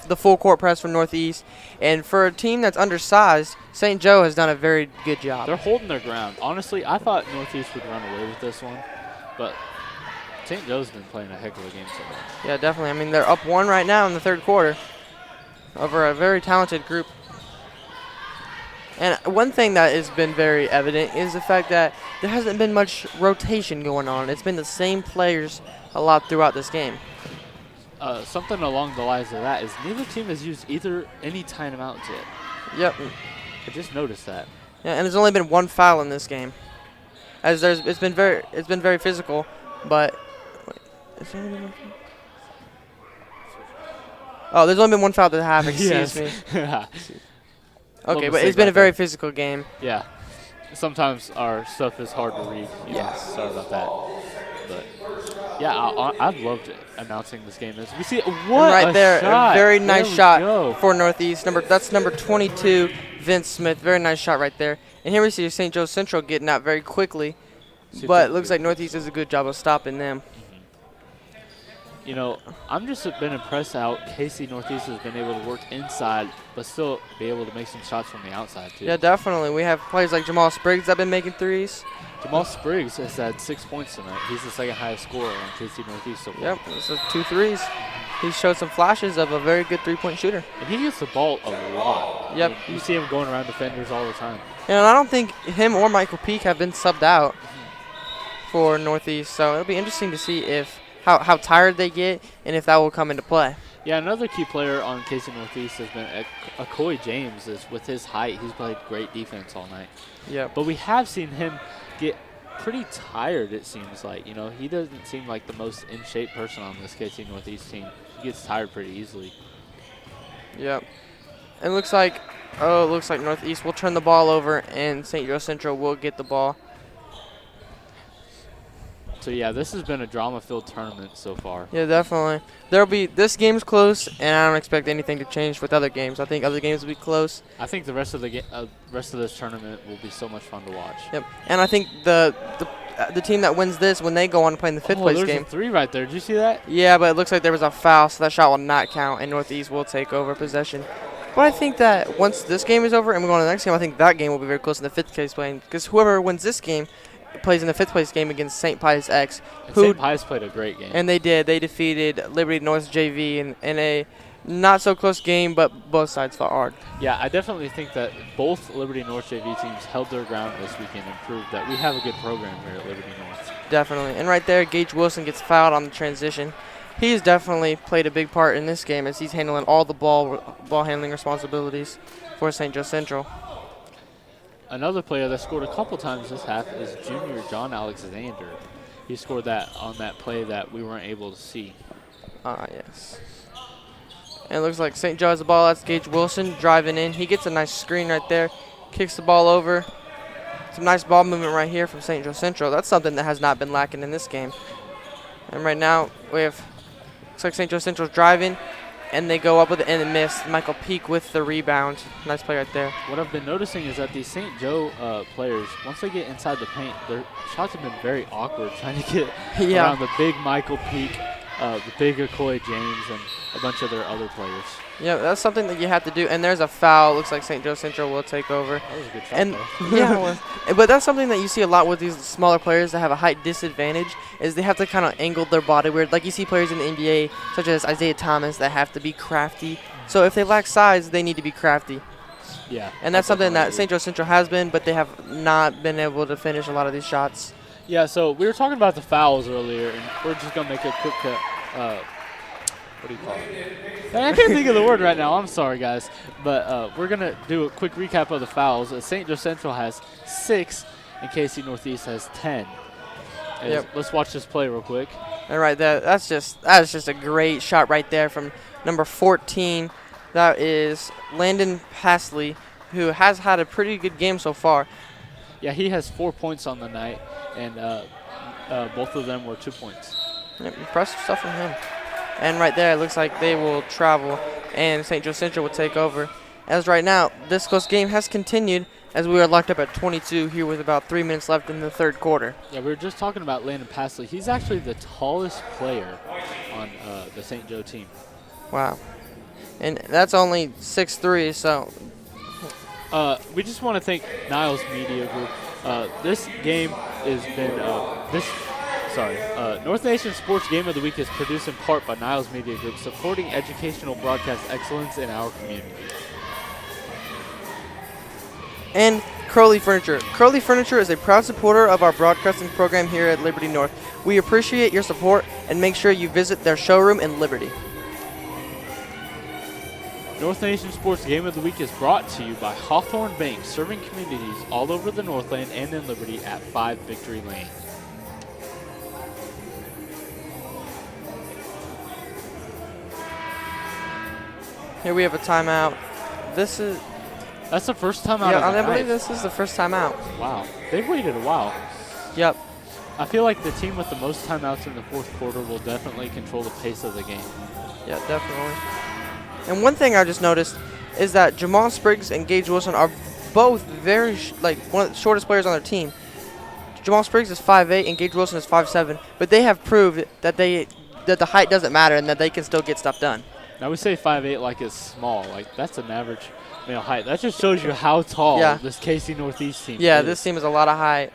the full court press from Northeast, and for a team that's undersized, St. Joe has done a very good job. They're holding their ground. Honestly, I thought Northeast would run away with this one, but St. Joe's been playing a heck of a game so far. Yeah, definitely. I mean, they're up 1 right now in the third quarter over a very talented group. And one thing that has been very evident is the fact that there hasn't been much rotation going on. It's been the same players a lot throughout this game. Something along the lines of that is neither team has used any timeouts yet. Yep. I just noticed that. Yeah, and there's only been 1 foul in this game. As it's been very physical, but is there only 1 foul? Oh, there's only been 1 foul at the half. Excuse me. Okay, but it's been a very physical game. Yeah. Sometimes our stuff is hard to read. Yes. Sorry about that. But, yeah, I've loved announcing this game. We see right there, shot. A very nice shot for Northeast. That's number 22, Vince Smith. Very nice shot right there. And here we see St. Joe Central getting out very quickly. But it looks like Northeast does a good job of stopping them. You know, I'm just been impressed how KC Northeast has been able to work inside, but still be able to make some shots from the outside, too. Yeah, definitely. We have players like Jamal Spriggs that have been making threes. Jamal Spriggs has had 6 points tonight. He's the second highest scorer on KC Northeast so far. Yep, so 2 threes. He showed some flashes of a very good three-point shooter. And he gets the ball a lot. Yep. You see him going around defenders all the time. And I don't think him or Michael Peak have been subbed out for Northeast, so it'll be interesting to see if how tired they get and if that will come into play. Yeah, another key player on KC Northeast has been Akoy James. Is with his height, he's played great defense all night. Yep. But we have seen him get pretty tired, it seems like. You know, he doesn't seem like the most in shape person on this KC Northeast team. He gets tired pretty easily. Yep. It looks like Northeast will turn the ball over and St. Joe Central will get the ball. So yeah, this has been a drama-filled tournament so far. Yeah, definitely. This game's close, and I don't expect anything to change with other games. I think other games will be close. I think the rest of this tournament will be so much fun to watch. Yep. And I think the team that wins this, when they go on to play in the fifth place there's game. A 3 right there. Did you see that? Yeah, but it looks like there was a foul, so that shot will not count, and Northeast will take over possession. But I think that once this game is over and we go on to the next game, I think that game will be very close in the fifth place playing, because whoever wins this game plays in the fifth place game against St. Pius X. St. Pius played a great game. And they did. They defeated Liberty North JV in a not so close game, but both sides fought hard. Yeah, I definitely think that both Liberty North JV teams held their ground this weekend and proved that we have a good program here at Liberty North. Definitely. And right there, Gage Wilson gets fouled on the transition. He's definitely played a big part in this game as he's handling all the ball handling responsibilities for St. Joe Central. Another player that scored a couple times this half is junior John Alexander. He scored that on that play that we weren't able to see. Yes. And it looks like St. Joe has the ball. That's Gage Wilson driving in. He gets a nice screen right there. Kicks the ball over. Some nice ball movement right here from St. Joe Central. That's something that has not been lacking in this game. And right now we have, looks like St. Joe Central's driving. And they go up with it and miss. Michael Peak with the rebound. Nice play right there. What I've been noticing is that these St. Joe players, once they get inside the paint, their shots have been very awkward trying to get around the big Michael Peak, the big Akoy James, and a bunch of their other players. Yeah, that's something that you have to do. And there's a foul. Looks like St. Joe Central will take over. That was a good shot, and though. Yeah, it was. But that's something that you see a lot with these smaller players that have a height disadvantage is they have to kind of angle their body weird. Like you see players in the NBA, such as Isaiah Thomas, that have to be crafty. So if they lack size, they need to be crafty. Yeah. And that's something that St. Joe Central has been, but they have not been able to finish a lot of these shots. Yeah, so we were talking about the fouls earlier, and we're just going to make a quick what do you call it? I can't think of the word right now. I'm sorry, guys. But we're going to do a quick recap of the fouls. St. Joe Central has 6, and KC Northeast has 10. Let's watch this play real quick. And right there, that's just a great shot right there from number 14. That is Landon Pasley, who has had a pretty good game so far. Yeah, he has 4 points on the night, and both of them were 2 points. Yep, impressive stuff from him. And right there, it looks like they will travel, and St. Joe Central will take over. As right now, this close game has continued as we are locked up at 22 here with about 3 minutes left in the third quarter. Yeah, we were just talking about Landon Pasley. He's actually the tallest player on the St. Joe team. Wow. And that's only 6'3", so. We just want to thank Niles Media Group. This game has been North Nation Sports Game of the Week is produced in part by Niles Media Group, supporting educational broadcast excellence in our community. And Crowley Furniture. Crowley Furniture is a proud supporter of our broadcasting program here at Liberty North. We appreciate your support and make sure you visit their showroom in Liberty. North Nation Sports Game of the Week is brought to you by Hawthorne Bank, serving communities all over the Northland and in Liberty at 5 Victory Lane. Here we have a timeout. That's the first time out. Yeah, I believe this is the first time out. Wow. They've waited a while. Yep. I feel like the team with the most timeouts in the fourth quarter will definitely control the pace of the game. Yeah, definitely. And one thing I just noticed is that Jamal Spriggs and Gage Wilson are both very one of the shortest players on their team. Jamal Spriggs is 5'8" and Gage Wilson is 5'7", but they have proved that the height doesn't matter and that they can still get stuff done. Now we say 5'8" like it's small, like that's an average male height. That just shows you how tall this KC Northeast team is. This team is a lot of height.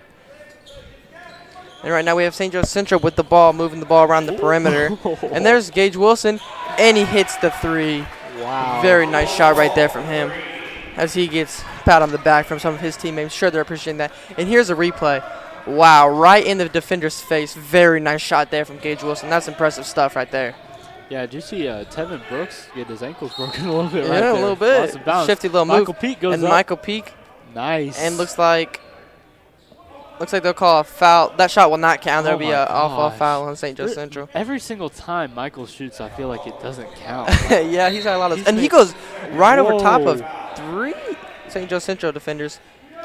And right now we have St. Joe Central with the ball, moving the ball around the perimeter. And there's Gage Wilson, and he hits the three. Wow. Very nice shot right there from him as he gets pat on the back from some of his teammates. Sure, they're appreciating that. And here's a replay. Wow, right in the defender's face. Very nice shot there from Gage Wilson. That's impressive stuff right there. Yeah, did you see Tevin Brooks get his ankles broken a little bit right Yeah, there? a little bit. Lots of bounce. Shifty little Michael move. Peak goes and up. Michael Peak. Nice. And looks like they'll call a foul. That shot will not count. There'll Oh be my an off-ball gosh. foul on St. Joe Central. Every single time Michael shoots, I feel like it doesn't count. Yeah, he's had a lot of. He's And he made- goes right over top Whoa. of 3 St. Joe Central defenders,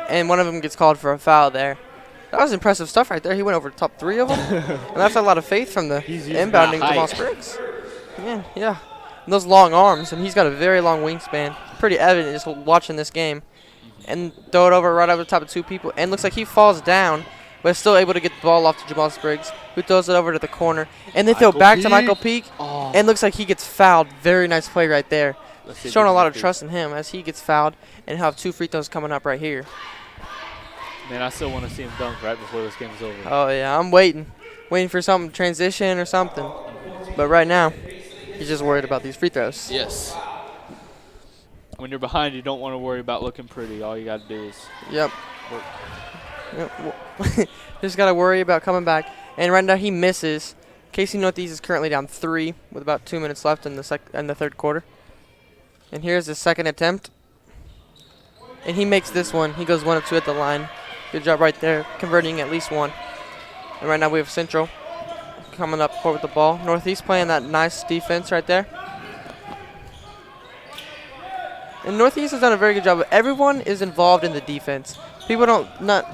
and one of them gets called for a foul there. That was impressive stuff right there. He went over the top 3 of them, and that's a lot of faith from the He's using inbounding that Jamal height. Spriggs. Yeah. And those long arms, and he's got a very long wingspan. Pretty evident just watching this game. And throw it over right over the top of 2 people, and looks like he falls down, but is still able to get the ball off to Jamal Spriggs, who throws it over to the corner. And they throw Michael back to Peak. Michael Peak, Oh. and looks like he gets fouled. Very nice play right there. Let's see if Showing we a can lot get of these. trust in him as he gets fouled, and he'll have 2 free throws coming up right here. Man, I still want to see him dunk right before this game is over. Oh, yeah, I'm waiting for some transition or something. But right now, he's just worried about these free throws. Yes. When you're behind, you don't want to worry about looking pretty. All you got to do is Yep. work. Just got to worry about coming back. And right now he misses. KC Northeast is currently down 3 with about 2 minutes left in the third quarter. And here's his second attempt. And he makes this one. He goes 1 of 2 at the line. Good job right there, converting at least 1. And right now we have Central coming up court with the ball. Northeast playing that nice defense right there. And Northeast has done a very good job. Everyone is involved in the defense. People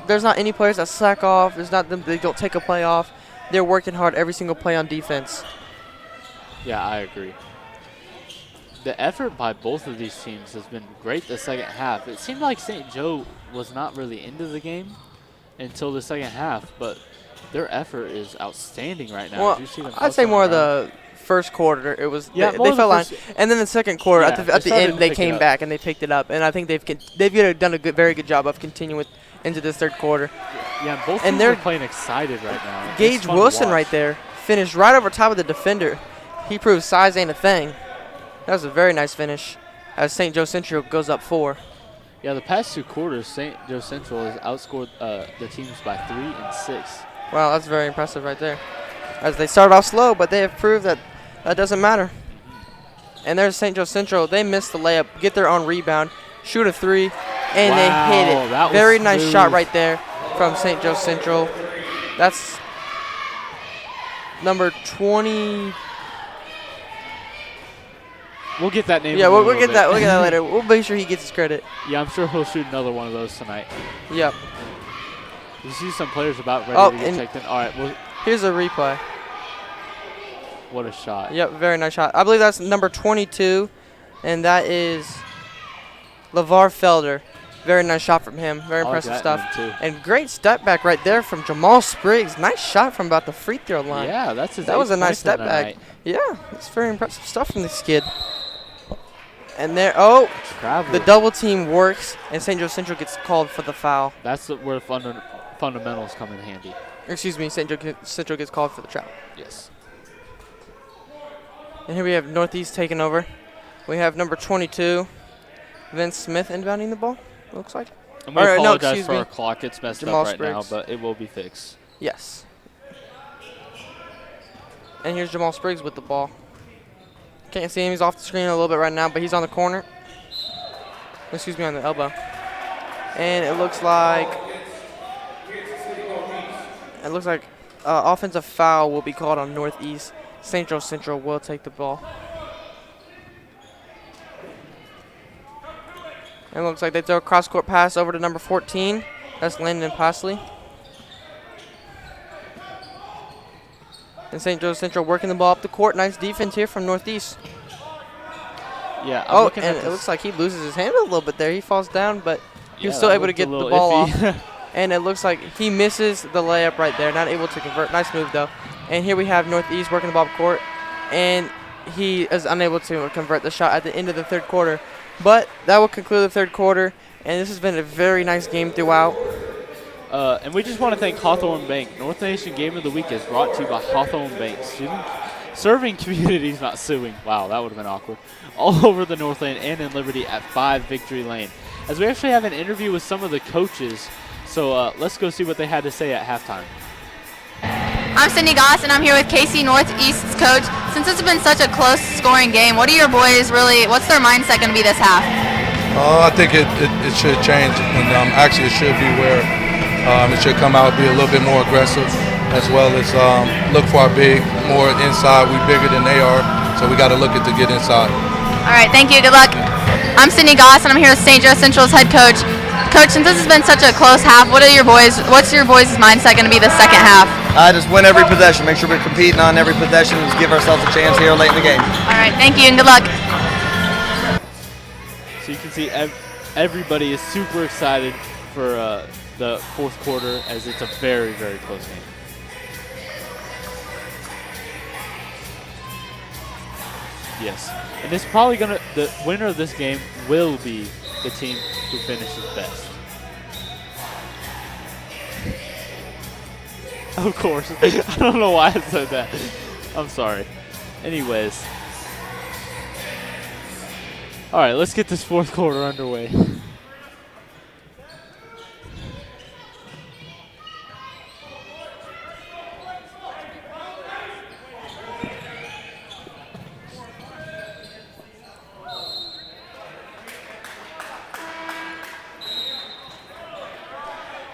there's not any players that slack off. There's not them, they don't take a play off. They're working hard every single play on defense. Yeah, I agree. The effort by both of these teams has been great the second half. It seemed like St. Joe was not really into the game until the second half, but their effort is outstanding right now. Well, Did you see them I'd post say on more of ground? the first quarter. It was Yeah, they more of the fell line, first- and then the second quarter Yeah, at they the started end to they pick it came up. back and they picked it up. And I think they've done a very good job of continuing into this third quarter. Yeah, both and teams they're are playing excited right now. It's Gage fun to Wilson watch. right there finished right over top of the defender. He proves size ain't a thing. That was a very nice finish as St. Joe Central goes up 4. Yeah, the past 2 quarters, St. Joe Central has outscored the teams by 3 and 6. Wow, that's very impressive right there. As they started off slow, but they have proved that doesn't matter. And there's St. Joe Central. They missed the layup, get their own rebound, shoot a 3, and Wow, they hit it. that was Very nice smooth. shot right there from St. Joe Central. That's number 20. We'll get that name. Yeah, in a we'll little get bit. that. We'll get that later. We'll make sure he gets his credit. Yeah, I'm sure he'll shoot another one of those tonight. Yep. You see some players about ready Oh, to get and checked in. All right, well, Here's a replay. what a shot. Yep, very nice shot. I believe that's number 22, and that is LeVar Felder. Very nice shot from him. Very I like impressive that stuff. name, too. And great step back right there from Jamal Spriggs. Nice shot from about the free throw line. Yeah, that's his That was a 8th nice point step that back. night. Yeah, that's very impressive stuff from this kid. And there, oh, Travel. the double team works, and St. Joe Central gets called for the foul. That's where fundamentals come in handy. Excuse me, St. Joe Central gets called for the trap. Yes. And here we have Northeast taking over. We have number 22, Vince Smith inbounding the ball, looks like. And we All right, no, apologize excuse for me. our clock. It's messed Jamal up right now, Spriggs. but it will be fixed. Yes. And here's Jamal Spriggs with the ball. Can't see him. He's off the screen a little bit right now, but he's on the corner. Excuse me, on the elbow. And it looks like offensive foul will be called on Northeast. St. Joe Central will take the ball. And it looks like they throw a cross-court pass over to number 14. That's Landon Pasley. And St. Joe Central working the ball up the court. Nice defense here from Northeast. Yeah. I'm Oh, looking and at it looks like he loses his hand a little bit there. He falls down, but he was Yeah, still that able to looked a get the little ball iffy. off. And it looks like he misses the layup right there. Not able to convert. Nice move, though. And here we have Northeast working the ball up court. And he is unable to convert the shot at the end of the third quarter. But that will conclude the third quarter. And this has been a very nice game throughout. And we just want to thank Hawthorne Bank. North Nation Game of the Week is brought to you by Hawthorne Bank. Serving communities, not suing. Wow, that would have been awkward. All over the Northland and in Liberty at 5 Victory Lane. As we actually have an interview with some of the coaches. So let's go see what they had to say at halftime. I'm Cindy Goss, and I'm here with KC Northeast's coach, Since it's been such a close scoring game, what are your boys really, what's their mindset going to be this half? I think it should change, and actually it should be where it should come out, be a little bit more aggressive, as well as look for our big, more inside. We're bigger than they are, so we got to look at to get inside. All right, thank you. Good luck. I'm Sydney Goss, and I'm here with St. Joe Central's head coach. Coach, since this has been such a close half, what's your boys' mindset going to be the second half? Just win every possession. Make sure we're competing on every possession and just give ourselves a chance here late in the game. All right, thank you, and good luck. So you can see everybody is super excited for the fourth quarter, as it's a very, very close game. Yes, and it's probably the winner of this game will be the team who finishes best. Of course. I don't know why I said that. I'm sorry. Anyways. All right, let's get this fourth quarter underway.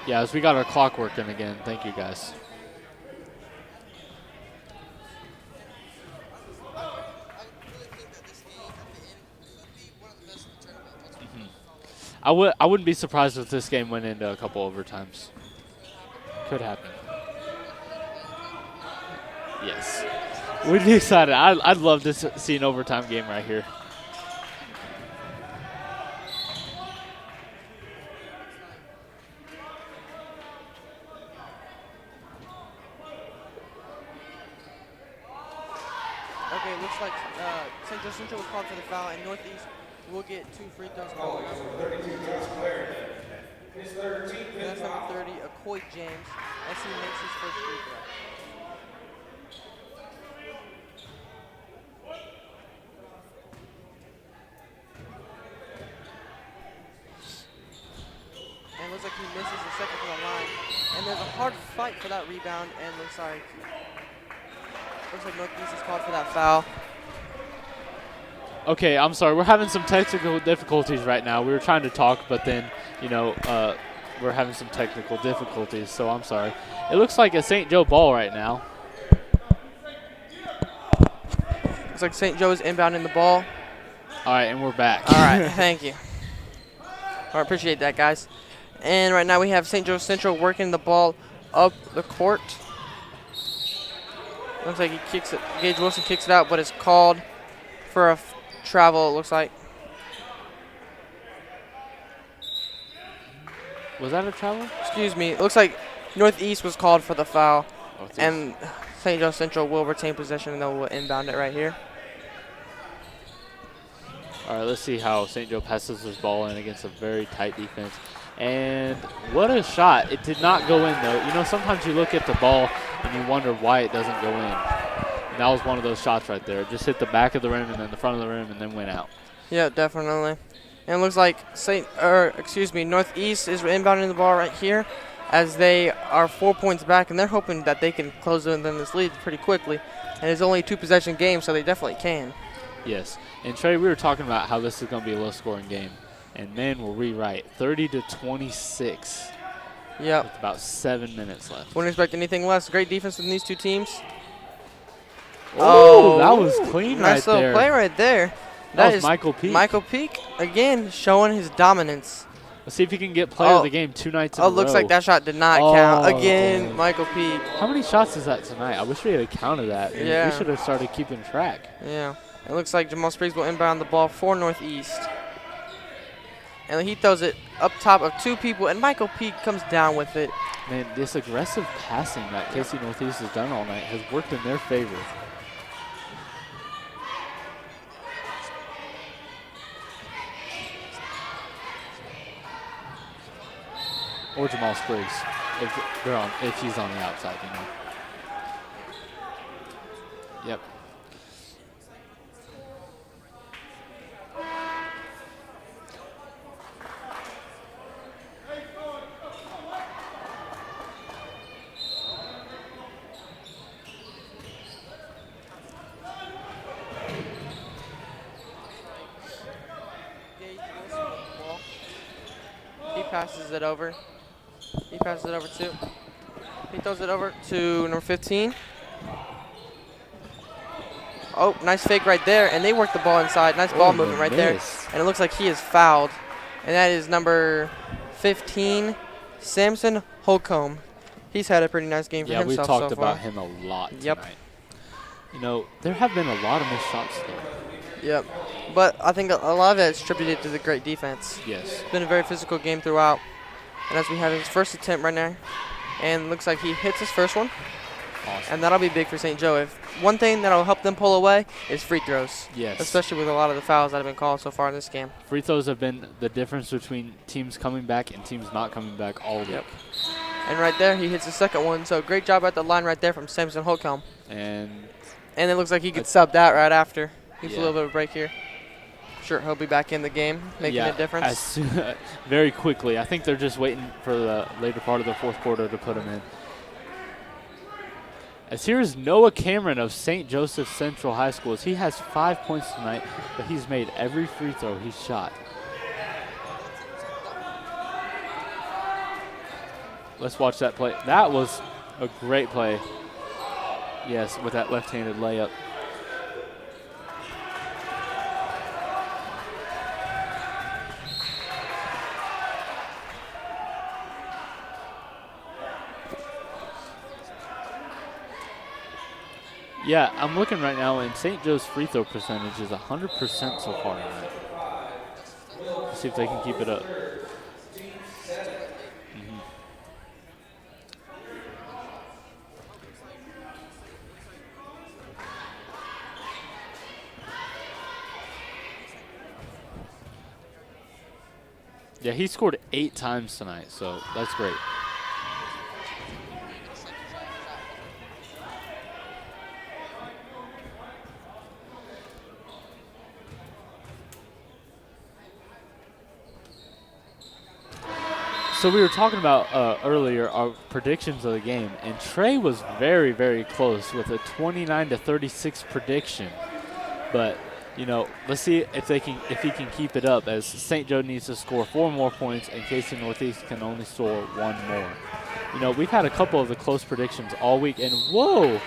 Yeah, as we got our clock working again. Thank you, guys. I wouldn't be surprised if this game went into a couple overtimes. Could happen. Yes. We'd be excited. I'd love to see an overtime game right here. Okay, it looks like St. Joe Central was called for the foul, and Northeast will get 2 free throws coming up. That's number 30, Acoy James, as he makes his first free throw. And it looks like he misses the second from the line. And there's a hard fight for that rebound, and looks like Northeast is called for that foul. Okay, I'm sorry. We're having some technical difficulties right now. We were trying to talk, but then, we're having some technical difficulties, so I'm sorry. It looks like a St. Joe ball right now. Looks like St. Joe is inbounding the ball. All right, and we're back. All right, thank you. All right, appreciate that, guys. And right now we have St. Joe Central working the ball up the court. Looks like he kicks it. Gage Wilson kicks it out, but it's called for a travel, it looks like. Was that a travel? Excuse me. It looks like Northeast was called for the foul. Northeast. And St. Joe Central will retain possession, and they'll inbound it right here. All right, let's see how St. Joe passes this ball in against a very tight defense. And what a shot. It did not go in, though. Sometimes you look at the ball and you wonder why it doesn't go in. And that was one of those shots right there. It just hit the back of the rim and then the front of the rim and then went out. Yeah, definitely. And it looks like Northeast is inbounding the ball right here, as they are 4 points back, and they're hoping that they can close in this lead pretty quickly. And it's only a 2-possession game, so they definitely can. Yes. And Trey, we were talking about how this is going to be a low-scoring game. And man, we'll rewrite 30-26. Yep. With about 7 minutes left. Wouldn't expect anything less. Great defense from these two teams. Oh, that was clean nice right there. Nice little play right there. That was Michael Peak. Michael Peak, again, showing his dominance. Let's see if he can get player of the game 2 nights in a row. Oh, looks like that shot did not count. Again, dang. Michael Peak. How many shots is that tonight? I wish we had counted that. Yeah. We should have started keeping track. Yeah. It looks like Jamal Spriggs will inbound the ball for Northeast. And he throws it up top of 2 people, and Michael Peak comes down with it. Man, this aggressive passing that KC Northeast has done all night has worked in their favor. Or Jamal Spriggs, if he's on the outside, Yep. passes it over. He passes it over to. He throws it over to number 15. Oh, nice fake right there, and they work the ball inside. Nice ball movement right there. And it looks like he is fouled. And that is number 15, Samson Holcomb. He's had a pretty nice game for himself so far. Yeah, we talked about him a lot tonight. You know, there have been a lot of missed shots though. Yep. But I think a lot of it is attributed to the great defense. Yes. It's been a very physical game throughout. And as we have his first attempt right now, and looks like he hits his first one. Awesome. And that'll be big for St. Joe. If one thing that'll help them pull away is free throws. Yes. Especially with a lot of the fouls that have been called so far in this game. Free throws have been the difference between teams coming back and teams not coming back all week. Yep. And right there, he hits the second one. So great job at the line right there from Samson Holcomb. And it looks like he could sub that right after. He's a little bit of a break here. Sure, he'll be back in the game, making a difference. Very quickly. I think they're just waiting for the later part of the fourth quarter to put him in. As here is Noah Cameron of St. Joseph Central High School. He has 5 points tonight, but he's made every free throw he's shot. Let's watch that play. That was a great play. Yes, with that left-handed layup. Yeah, I'm looking right now, and St. Joe's free throw percentage is 100% so far tonight. Let's see if they can keep it up. Yeah, he scored 8 times tonight, so that's great. So we were talking about earlier our predictions of the game, and Trey was very, very close with a 29-36 prediction. But you know, let's see if he can keep it up, as St. Joe needs to score 4 more points and KC Northeast can only score 1 more. You know, we've had a couple of the close predictions all week, and whoa!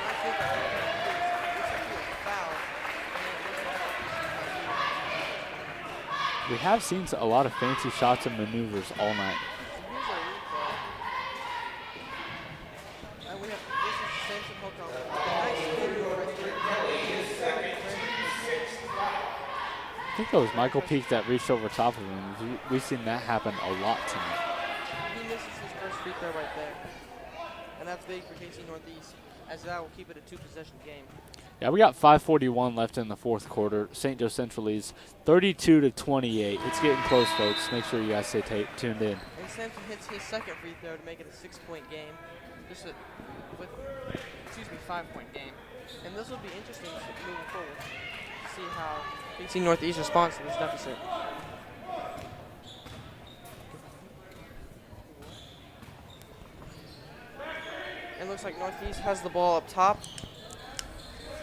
We have seen a lot of fancy shots and maneuvers all night. I think that was Michael Peak that reached over top of him. We've seen that happen a lot tonight. He misses his first free throw right there. And that's big for KC Northeast, as that will keep it a 2-possession game. Yeah, we got 5:41 left in the fourth quarter. St. Joe Central leads 32-28. It's getting close, folks. Make sure you guys stay tuned in. And Sampson hits his second free throw to make it a 6-point game. Just a 5-point game. And this will be interesting moving forward to see how KC Northeast responds to this deficit. And looks like Northeast has the ball up top.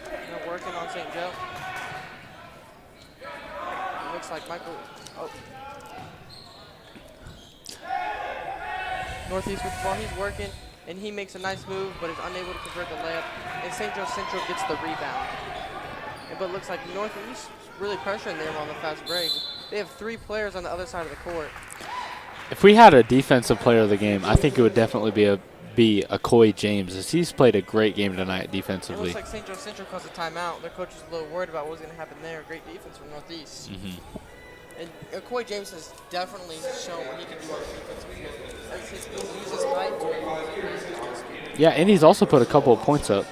They're working on St. Joe. It looks like Michael. Oh. Northeast with the ball. He's working, and he makes a nice move, but is unable to convert the layup. And St. Joe Central gets the rebound. But it looks like Northeast really pressuring them on the fast break. They have 3 players on the other side of the court. If we had a defensive player of the game, I think it would definitely be a Coy James, as he's played a great game tonight defensively. It looks like St. Joe Central calls a timeout. Their coach is a little worried about what's going to happen there. Great defense from Northeast. And Coy James has definitely shown what he can do on the defense. He uses height. Yeah, and he's also put a couple of points up.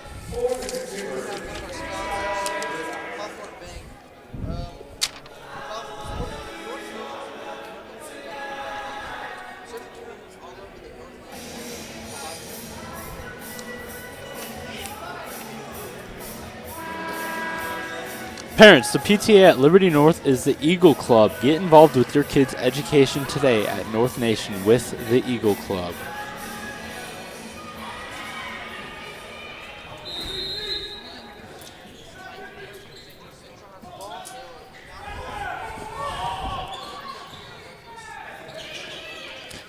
Parents, the PTA at Liberty North is the Eagle Club. Get involved with your kids' education today at North Nation with the Eagle Club.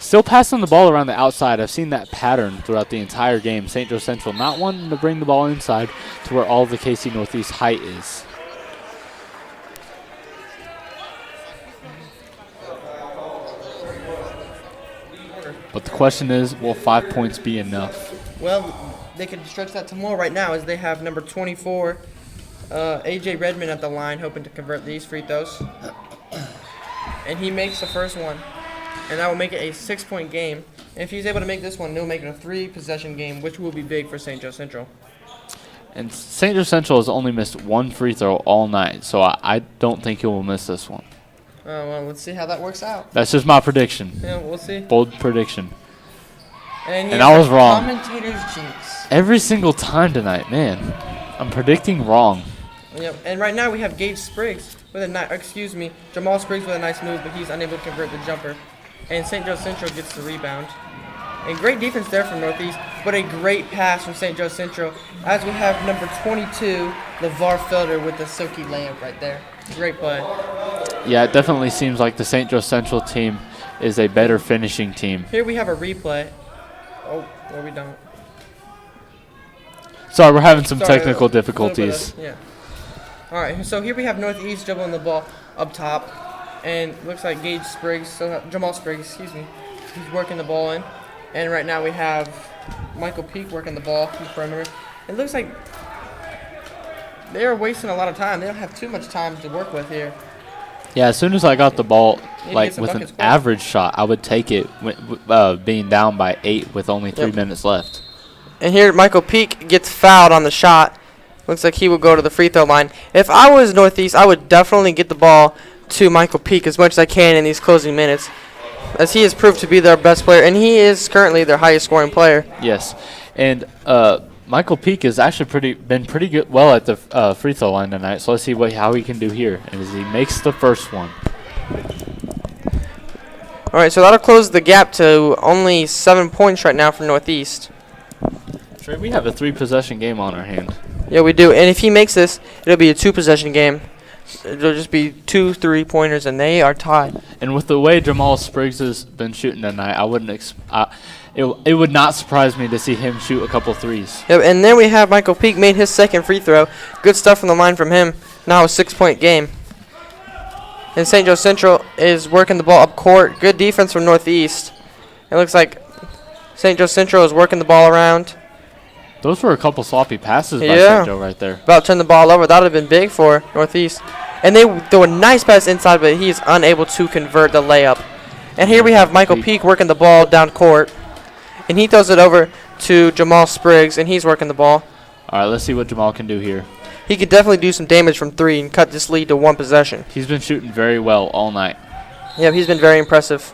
Still passing the ball around the outside. I've seen that pattern throughout the entire game. St. Joe Central not wanting to bring the ball inside to where all the KC Northeast height is. But the question is, will 5 points be enough? Well, they could stretch that to more right now as they have number 24, A.J. Redmond at the line, hoping to convert these free throws. And he makes the first one. And that will make it a 6-point game. And if he's able to make this one, he'll make it a 3-possession game, which will be big for St. Joe Central. And St. Joe Central has only missed 1 free throw all night, so I don't think he will miss this one. Well, let's see how that works out. That's just my prediction. Yeah, we'll see. Bold prediction. And I was wrong. Commentator's jinx. Every single time tonight, man. I'm predicting wrong. Yep. And right now we have Jamal Spriggs with a nice move, but he's unable to convert the jumper. And St. Joe Central gets the rebound. And great defense there from Northeast, but a great pass from St. Joe Central. As we have number 22, LeVar Felder with the silky layup right there. Great play. Yeah, it definitely seems like the St. Joe Central team is a better finishing team. Here we have a replay. Oh, no, we don't. Sorry, we're having some Sorry, technical difficulties. Yeah. All right, so here we have Northeast dribbling the ball up top, and looks like Jamal Spriggs, excuse me, he's working the ball in, and right now we have Michael Peak working the ball from the perimeter. It looks like they are wasting a lot of time. They don't have too much time to work with here. Yeah, as soon as I got the ball, like some with an buckets quick. average shot, I would take it being down by 8 with only 3 minutes left. And here Michael Peak gets fouled on the shot. Looks like he will go to the free throw line. If I was Northeast, I would definitely get the ball to Michael Peak as much as I can in these closing minutes, as he has proved to be their best player, and he is currently their highest scoring player. Yes, and Michael Peak has actually been pretty good at the free throw line tonight. So let's see how he can do here as he makes the first one. All right, so that'll close the gap to only 7 points right now for Northeast. Trey, we have a 3-possession game on our hand. Yeah, we do. And if he makes this, it'll be a 2-possession game. It'll just be 2 3-pointers, and they are tied. And with the way Jamal Spriggs has been shooting tonight, it would not surprise me to see him shoot a couple threes. Yep, and then we have Michael Peak made his second free throw. Good stuff from the line from him. Now a 6-point game. And St. Joe Central is working the ball up court. Good defense from Northeast. It looks like St. Joe Central is working the ball around. Those were a couple sloppy passes by Yeah. St. Joe right there. About to turn the ball over. That would have been big for Northeast. And they throw a nice pass inside, but he is unable to convert the layup. And here we have Michael Peak working the ball down court. And he throws it over to Jamal Spriggs, and he's working the ball. All right, let's see what Jamal can do here. He could definitely do some damage from 3 and cut this lead to 1 possession. He's been shooting very well all night. Yeah, he's been very impressive.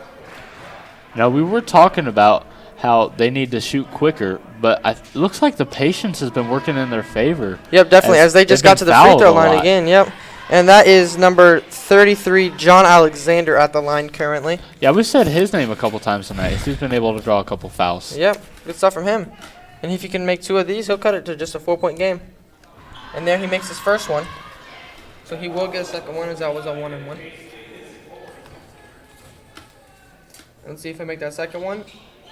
Now, we were talking about how they need to shoot quicker, but it looks like the patience has been working in their favor. Yep, definitely, as they just got to the free throw line again. Yep. And that is number 33, John Alexander, at the line currently. Yeah, we said his name a couple times tonight. He's been able to draw a couple fouls. Yep, good stuff from him. And if he can make 2 of these, he'll cut it to just a 4-point game. And there he makes his first one. So he will get a second one, as that was a 1-and-1. Let's see if I make that second one.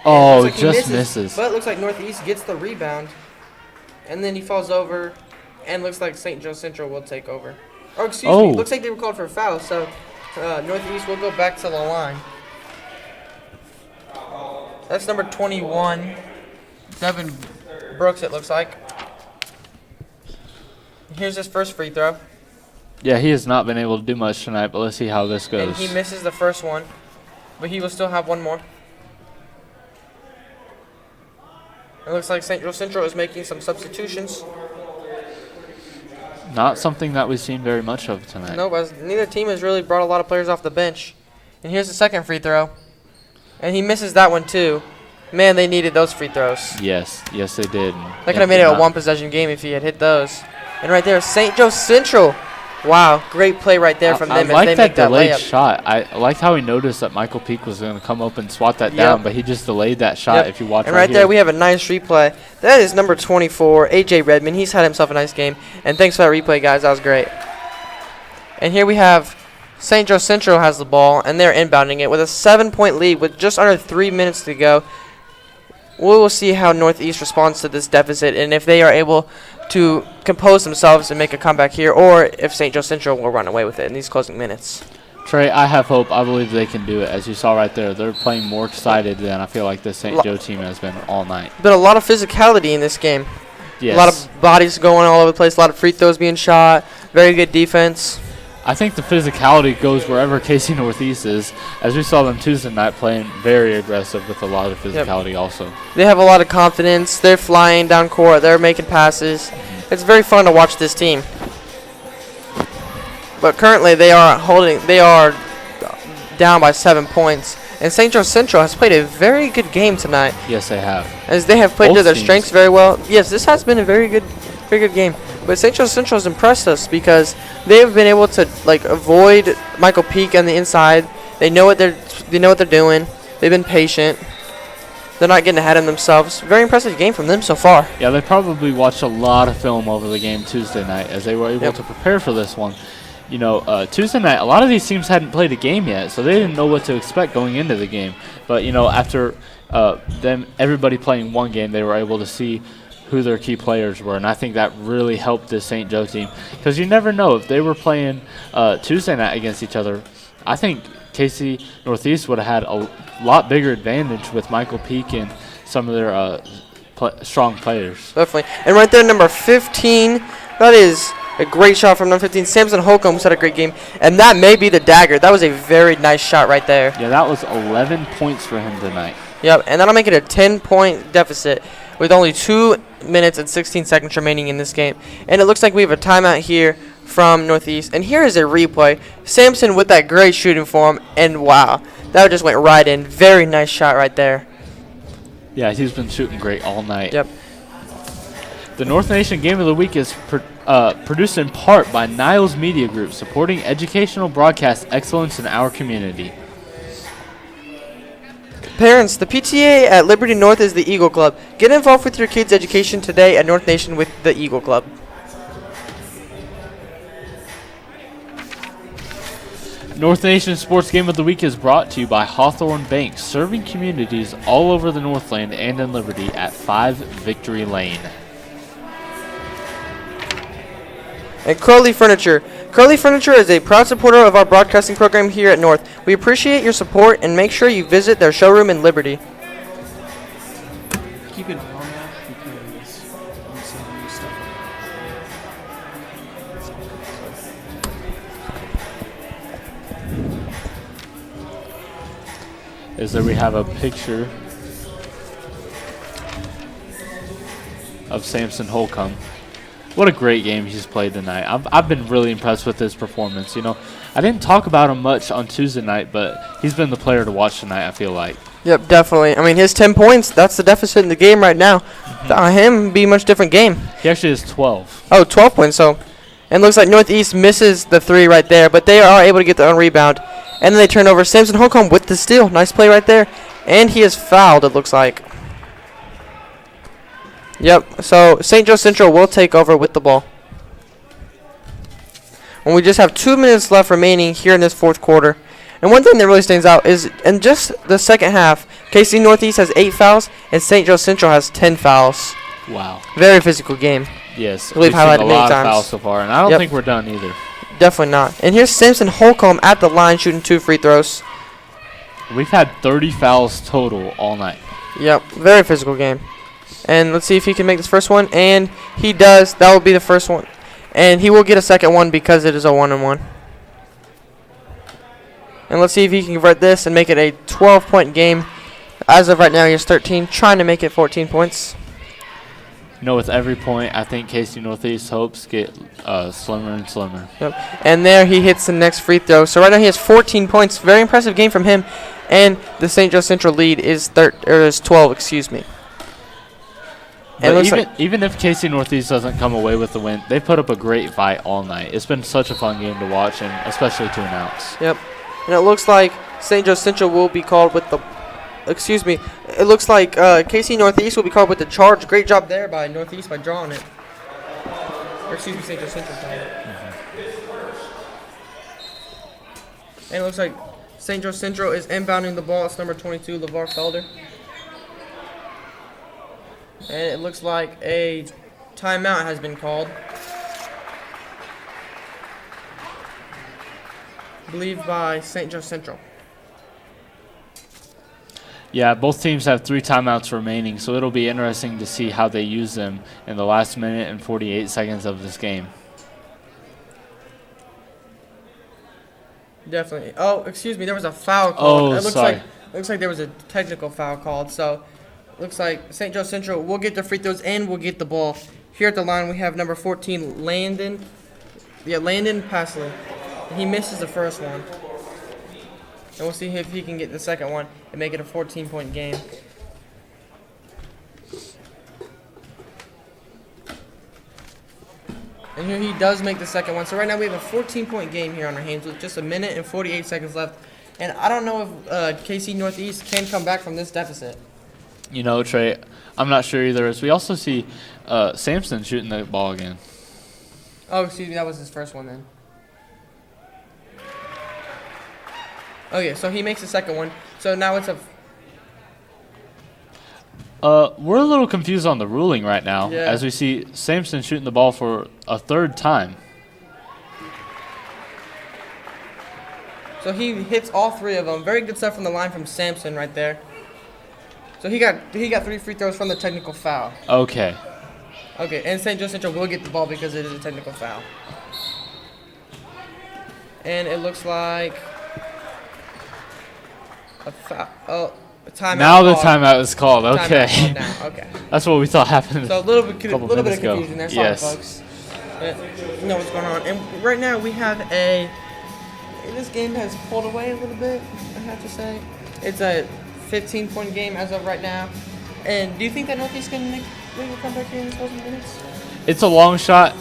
Oh, Looks like he just misses. But it looks like Northeast gets the rebound. And then he falls over. And looks like St. Joe Central will take over. Oh, excuse me. Looks like they were called for a foul. So Northeast will go back to the line. That's number 21. Devin Brooks, it looks like. Here's his first free throw. Yeah, he has not been able to do much tonight, but let's see how this goes. And he misses the first one. But he will still have one more. It looks like St. Joe Central is making some substitutions. Not something that we've seen very much of tonight. No, but neither team has really brought a lot of players off the bench. And here's the second free throw. And he misses that one too. Man, they needed those free throws. Yes, they did. They could have made it a 1-possession game if he had hit those. And right there, St. Joe Central. Wow, great play right there from them I as they like that make that delayed layup. shot. I liked how he noticed that Michael Peak was going to come up and swat that down, but he just delayed that shot. Yep. If you watch and right there, we have a nice replay. That is number 24, A.J. Redmond. He's had himself a nice game. And thanks for that replay, guys. That was great. And here we have St. Joe Central has the ball, and they're inbounding it with a 7-point lead with just under 3 minutes to go. We will see how Northeast responds to this deficit and if they are able to compose themselves and make a comeback here, or if St. Joe Central will run away with it in these closing minutes. Trey, I have hope. I believe they can do it. As you saw right there, they're playing more excited than I feel like the St. Joe team has been all night. Been a lot of physicality in this game. Yes. A lot of bodies going all over the place, a lot of free throws being shot, very good defense. I think the physicality goes wherever KC Northeast is. As we saw them Tuesday night playing very aggressive with a lot of physicality also. They have a lot of confidence. They're flying down court. They're making passes. It's very fun to watch this team. But currently they are down by 7 points. And St. Joe Central has played a very good game tonight. Yes, they have. As they have played Both to their teams. strengths very well. Yes, this has been a very good game. But St. Joe Central has impressed us because they have been able to avoid Michael Peak on the inside. They know what they're doing. They've been patient. They're not getting ahead of themselves. Very impressive game from them so far. Yeah, they probably watched a lot of film over the game Tuesday night as they were able to prepare for this one. You know, Tuesday night, a lot of these teams hadn't played a game yet, so they didn't know what to expect going into the game. But, you know, after everybody playing one game, they were able to see who their key players were, and I think that really helped this St. Joe team because you never know if they were playing Tuesday night against each other. I think KC Northeast would have had a lot bigger advantage with Michael Peak and some of their strong players. Definitely. And right there, number 15, that is a great shot from number 15. Samson Holcomb's had a great game, and that may be the dagger. That was a very nice shot right there. Yeah, that was 11 points for him tonight. Yep, and that'll make it a 10-point deficit with only 2 minutes and 16 seconds remaining in this game. And it looks like we have a timeout here from Northeast. And here is a replay. Samson with that great shooting form, and wow, that just went right in. Very nice shot right there. Yeah, he's been shooting great all night. Yep. The North Nation Game of the Week is produced in part by Niles Media Group, supporting educational broadcast excellence in our community. Parents, the PTA at Liberty North is the Eagle Club. Get involved with your kids' education today at North Nation with the Eagle Club. North Nation Sports Game of the Week is brought to you by Hawthorne Bank, serving communities all over the Northland and in Liberty at 5 Victory Lane. And Crowley Furniture. Crowley Furniture is a proud supporter of our broadcasting program here at North. We appreciate your support and make sure you visit their showroom in Liberty. Keep an eye on that because I'm seeing new stuff. Is that we have a picture of Samson Holcomb. What a great game he's played tonight. I've been really impressed with his performance. You know, I didn't talk about him much on Tuesday night, but he's been the player to watch tonight, I feel like. Yep, definitely. I mean, his 10 points, that's the deficit in the game right now. Him be a much different game. He actually has 12. Oh, 12 points. So, and looks like Northeast misses the 3 right there, but they are able to get the own rebound. And then they turn over Samson Holcomb with the steal. Nice play right there. And he is fouled, it looks like. Yep, so St. Joe Central will take over with the ball. And we just have 2 minutes left remaining here in this fourth quarter. And one thing that really stands out is in just the second half, KC Northeast has 8 fouls and St. Joe Central has 10 fouls. We'll Very physical game. Yes, We've seen highlighted a many lot times. of fouls so far, and I don't think we're done either. Definitely not. And here's Samson Holcomb at the line shooting 2 free throws. We've had 30 fouls total all night. Yep, very physical game. And let's see if he can make this first one. And he does. That will be the first one. And he will get a second one because it is a 1-on-1. And let's see if he can convert this and make it a 12-point game. As of right now, he has 13, trying to make it 14 points. You know, with every point, I think KC Northeast hopes get slimmer and slimmer. Yep. And there he hits the next free throw. So right now he has 14 points. Very impressive game from him. And the St. Joe Central lead is 12, excuse me. But even if KC Northeast doesn't come away with the win, they put up a great fight all night. It's been such a fun game to watch, and especially to announce. Yep. And it looks like St. Joe Central will be called with the... Excuse me. It looks like KC Northeast will be called with the charge. Great job there by Northeast by drawing it. Or excuse me, St. Joe Central. And it looks like St. Joe Central is inbounding the ball. It's number 22, LeVar Felder. And it looks like a timeout has been called. I believe by St. Joe Central. Yeah, both teams have 3 timeouts remaining, so it'll be interesting to see how they use them in the last minute and 48 seconds of this game. Definitely. Oh, excuse me. There was a foul called. Oh, it looks sorry. looks like there was a technical foul called. So, looks like St. Joe Central will get the free throws and we'll get the ball. Here at the line, we have number 14, Landon. Yeah, Landon Pasley. He misses the first one. And we'll see if he can get the second one and make it a 14-point game. And here he does make the second one. So right now we have a 14-point game here on our hands with just a minute and 48 seconds left. And I don't know if KC Northeast can come back from this deficit. You know, Trey, I'm not sure either. As we also see Sampson shooting the ball again. Oh, excuse me, that was his first one then. Okay, so he makes the second one. So now it's a... We're a little confused on the ruling right now, Yeah. as we see Sampson shooting the ball for a 3rd time. So he hits all 3 of them. Very good stuff from the line from Sampson right there. So he got 3 free throws from the technical foul. Okay. Okay, and St. Joe Central will get the ball because it is a technical foul. And it looks like a foul. Oh, a timeout. Now the called. timeout is called. Timeout Okay. called now. Okay. That's what we thought happened. So a little bit Couple of minutes ago. confusion there. Sorry, Yes. folks. You know what's going on. And right now we have this game has pulled away a little bit, I have to say. It's a 15-point game as of right now. And do you think that Northeast can make a comeback here in these closing minutes? It's a long shot,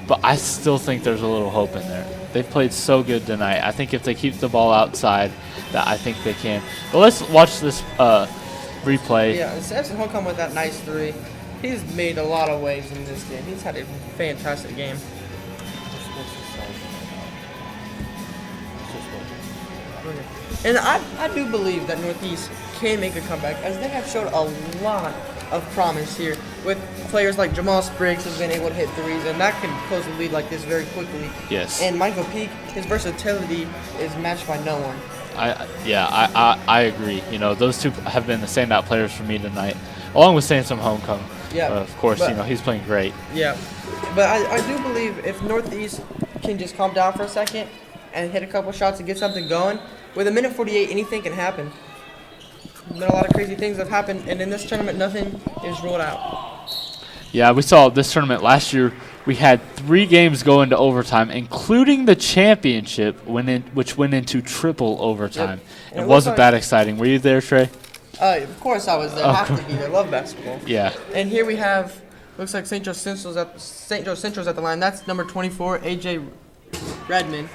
but I still think there's a little hope in there. They've played so good tonight. I think if they keep the ball outside, that I think they can. But let's watch this replay. Yeah, and Samson Holcomb with that nice 3. He's made a lot of waves in this game. He's had a fantastic game. And I do believe that Northeast can make a comeback, as they have showed a lot of promise here with players like Jamal Spriggs has been able to hit 3s, and that can close the lead like this very quickly. Yes. And Michael Peak, his versatility is matched by no one. I agree. You know, those 2 have been the standout players for me tonight, along with Sansom Homecombe. Yeah, of course, but- you know, he's playing great. Yeah, but I do believe if Northeast can just calm down for a second and hit a couple shots and get something going, with a minute 48, anything can happen. Been a lot of crazy things have happened, and in this tournament, nothing is ruled out. Yeah, we saw this tournament last year. We had 3 games go into overtime, including the championship, which went into triple overtime. And It it wasn't looks like- that exciting. Were you there, Trey? Of course I was there. Have to be there. Love basketball. Yeah. And here we have, looks like St. Joe Central's at the line. That's number 24, AJ Redmond.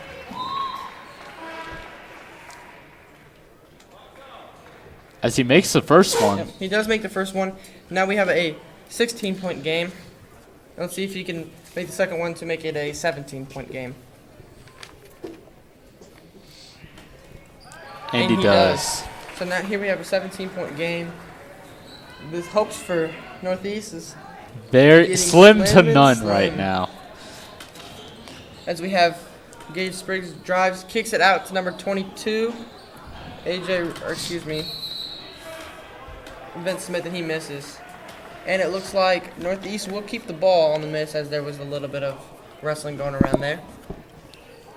As he makes the first one. Yep, he does make the first one. Now we have a 16-point game. Let's see if he can make the second one to make it a 17-point game. And he does. So now here we have a 17-point game. The hopes for Northeast is Very getting slim to slim and none slim. right now. as we have Gage Spriggs drives, kicks it out to number 22, Vince Smith, and he misses. And it looks like Northeast will keep the ball on the miss, as there was a little bit of wrestling going around there.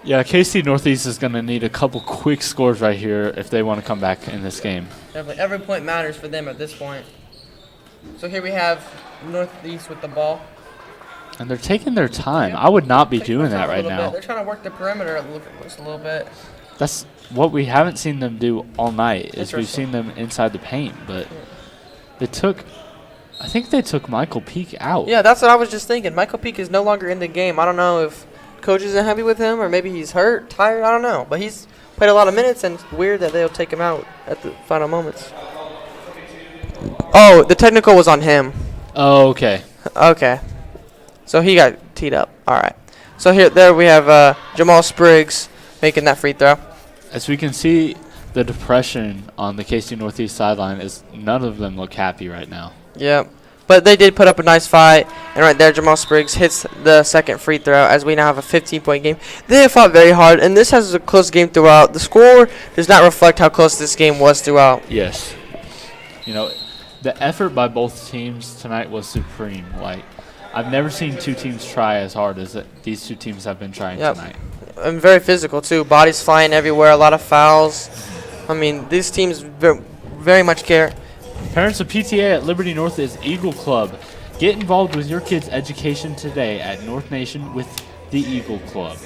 Yeah, KC Northeast is going to need a couple quick scores right here if they want to come back in this game. Definitely, every point matters for them at this point. So here we have Northeast with the ball. And they're taking their time. I would not be doing that right now. They're trying to work the perimeter just a little bit. That's what we haven't seen them do all night, is we've Interesting. seen them inside the paint. But I think they took Michael Peak out. Yeah, that's what I was just thinking. Michael Peak is no longer in the game. I don't know if coach isn't happy with him or maybe he's hurt, tired. I don't know. But he's played a lot of minutes, and it's weird that they'll take him out at the final moments. Oh, the technical was on him. Oh, okay. Okay. So he got teed up. All right. So there we have Jamal Spriggs making that free throw. As we can see, the depression on the KC Northeast sideline is none of them look happy right now. Yep. But they did put up a nice fight. And right there, Jamal Spriggs hits the second free throw as we now have a 15-point game. They have fought very hard, and this has a close game throughout. The score does not reflect how close this game was throughout. Yes. You know, the effort by both teams tonight was supreme. Like, I've never seen two teams try as hard as these two teams have been trying tonight. And very physical, too. Bodies flying everywhere, a lot of fouls. I mean, these teams very much care. Parents of PTA at Liberty North is Eagle Club. Get involved with your kids' education today at North Nation with the Eagle Club.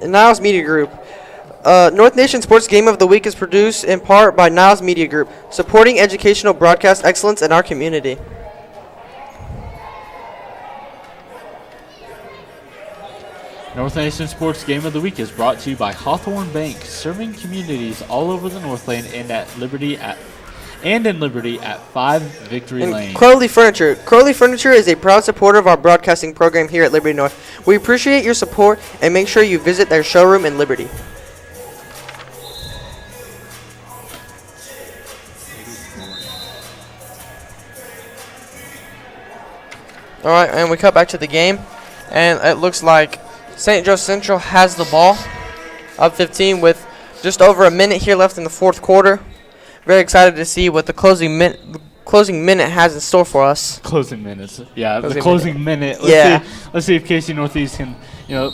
Niles Media Group. North Nation Sports Game of the Week is produced in part by Niles Media Group, supporting educational broadcast excellence in our community. North Nation Sports Game of the Week is brought to you by Hawthorne Bank, serving communities all over the Northland and in Liberty at 5 Victory Lane. Crowley Furniture. Crowley Furniture is a proud supporter of our broadcasting program here at Liberty North. We appreciate your support and make sure you visit their showroom in Liberty. All right, and we cut back to the game, and it looks like St. Joe Central has the ball, up 15 with just over a minute here left in the fourth quarter. Very excited to see what the closing minute has in store for us. Closing minutes, yeah, Closing the closing minute. Let's see if KC Northeast can,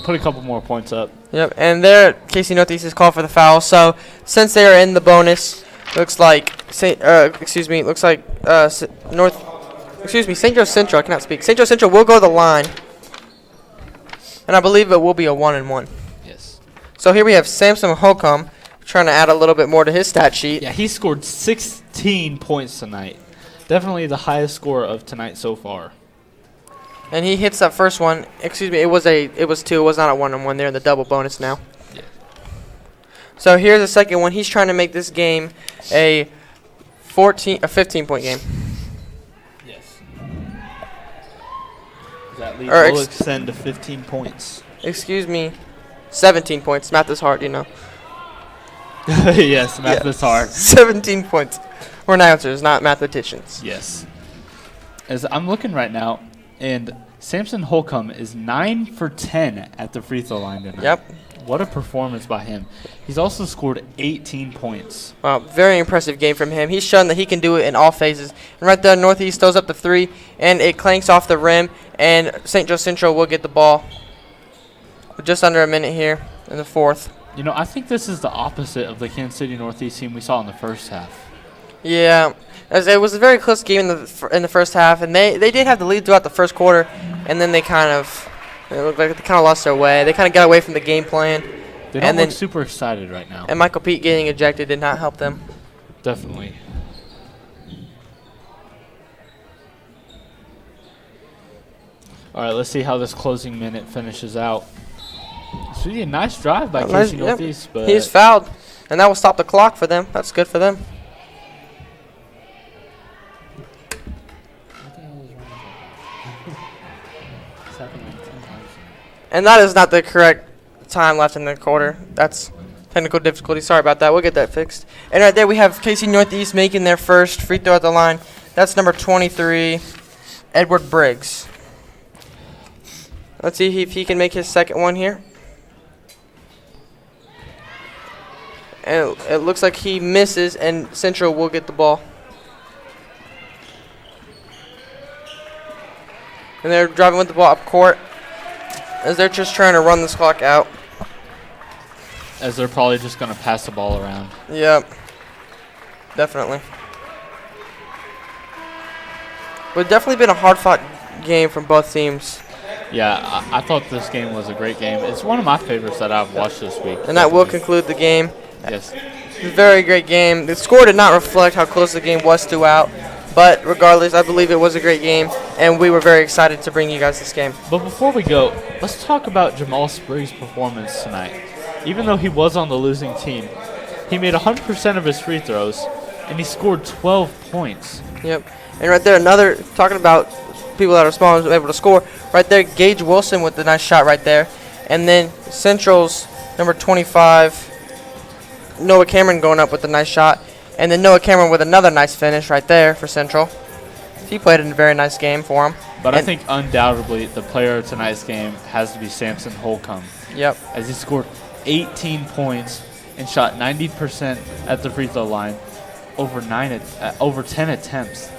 put a couple more points up. Yep, and there KC Northeast is called for the foul. So since they are in the bonus, looks like St. Joe Central. I cannot speak. St. Joe Central will go to the line. And I believe it will be a 1-and-1. Yes. So here we have Samson Holcomb trying to add a little bit more to his stat sheet. Yeah, he scored 16 points tonight. Definitely the highest score of tonight so far. And he hits that first one. Excuse me, it was 2. It was not a 1-on-1. They're in the double bonus now. Yeah. So here's the second one. He's trying to make this game a 15-point game. Yes. That lead will extend to 15 points. Excuse me, 17 points. Math is hard, Yes, math is hard. 17 points. We're announcers, not mathematicians. Yes. As I'm looking right now, and Samson Holcomb is 9 for 10 at the free throw line tonight. Yep. What a performance by him. He's also scored 18 points. Wow, very impressive game from him. He's shown that he can do it in all phases. And right there, Northeast throws up the 3, and it clanks off the rim, and St. Joe Central will get the ball. With just under a minute here in the fourth. I think this is the opposite of the Kansas City Northeast team we saw in the first half. Yeah, as it was a very close game in the first half, and they did have the lead throughout the first quarter, and then it looked like they kind of lost their way. They kind of got away from the game plan. They don't look super excited right now. And Michael Pete getting ejected did not help them. Definitely. All right, let's see how this closing minute finishes out. It's really a nice drive by KC Northeast. But he's fouled, and that will stop the clock for them. That's good for them. And that is not the correct time left in the quarter. That's technical difficulty. Sorry about that. We'll get that fixed. And right there we have KC Northeast making their first free throw at the line. That's number 23, Edward Briggs. Let's see if he can make his second one here. And it looks like he misses, and Central will get the ball. And they're driving with the ball up court, as they're just trying to run this clock out. As they're probably just going to pass the ball around. Yep. Definitely. But definitely been a hard-fought game from both teams. Yeah, I thought this game was a great game. It's one of my favorites that I've watched this week. And that will conclude the game. Yes. It was a very great game. The score did not reflect how close the game was throughout. But regardless, I believe it was a great game, and we were very excited to bring you guys this game. But before we go, let's talk about Jamal Spriggs' performance tonight. Even though he was on the losing team, he made 100% of his free throws, and he scored 12 points. Yep. And right there, talking about people that are small was able to score. Right there, Gage Wilson with the nice shot right there. And then Central's number 25, Noah Cameron going up with a nice shot. And then Noah Cameron with another nice finish right there for Central. He played in a very nice game for him. But I think undoubtedly the player of tonight's game has to be Samson Holcomb. Yep. As he scored 18 points and shot 90% at the free throw line, over 10 attempts.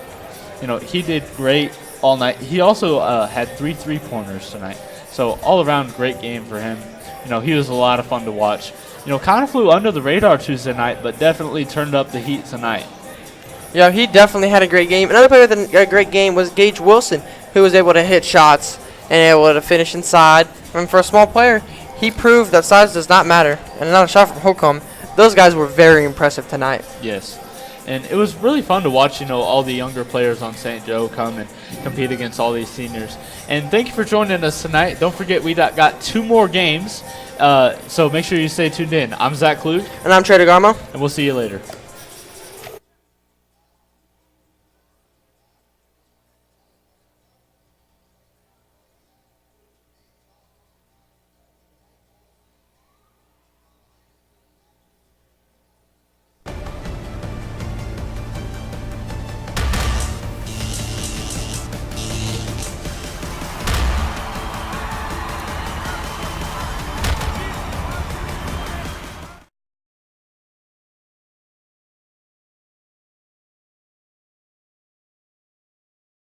You know, he did great all night. He also had 3 3-pointers tonight. So all around great game for him. You know, he was a lot of fun to watch. You know, kind of flew under the radar Tuesday night, but definitely turned up the heat tonight. Yeah, he definitely had a great game. Another player with a great game was Gage Wilson, who was able to hit shots and able to finish inside. And for a small player, he proved that size does not matter. And another shot from Holcomb. Those guys were very impressive tonight. Yes. And it was really fun to watch, you know, all the younger players on St. Joe come and compete against all these seniors. And thank you for joining us tonight. Don't forget we got 2 more games, so make sure you stay tuned in. I'm Zach Klug. And I'm Trader Garmo. And we'll see you later.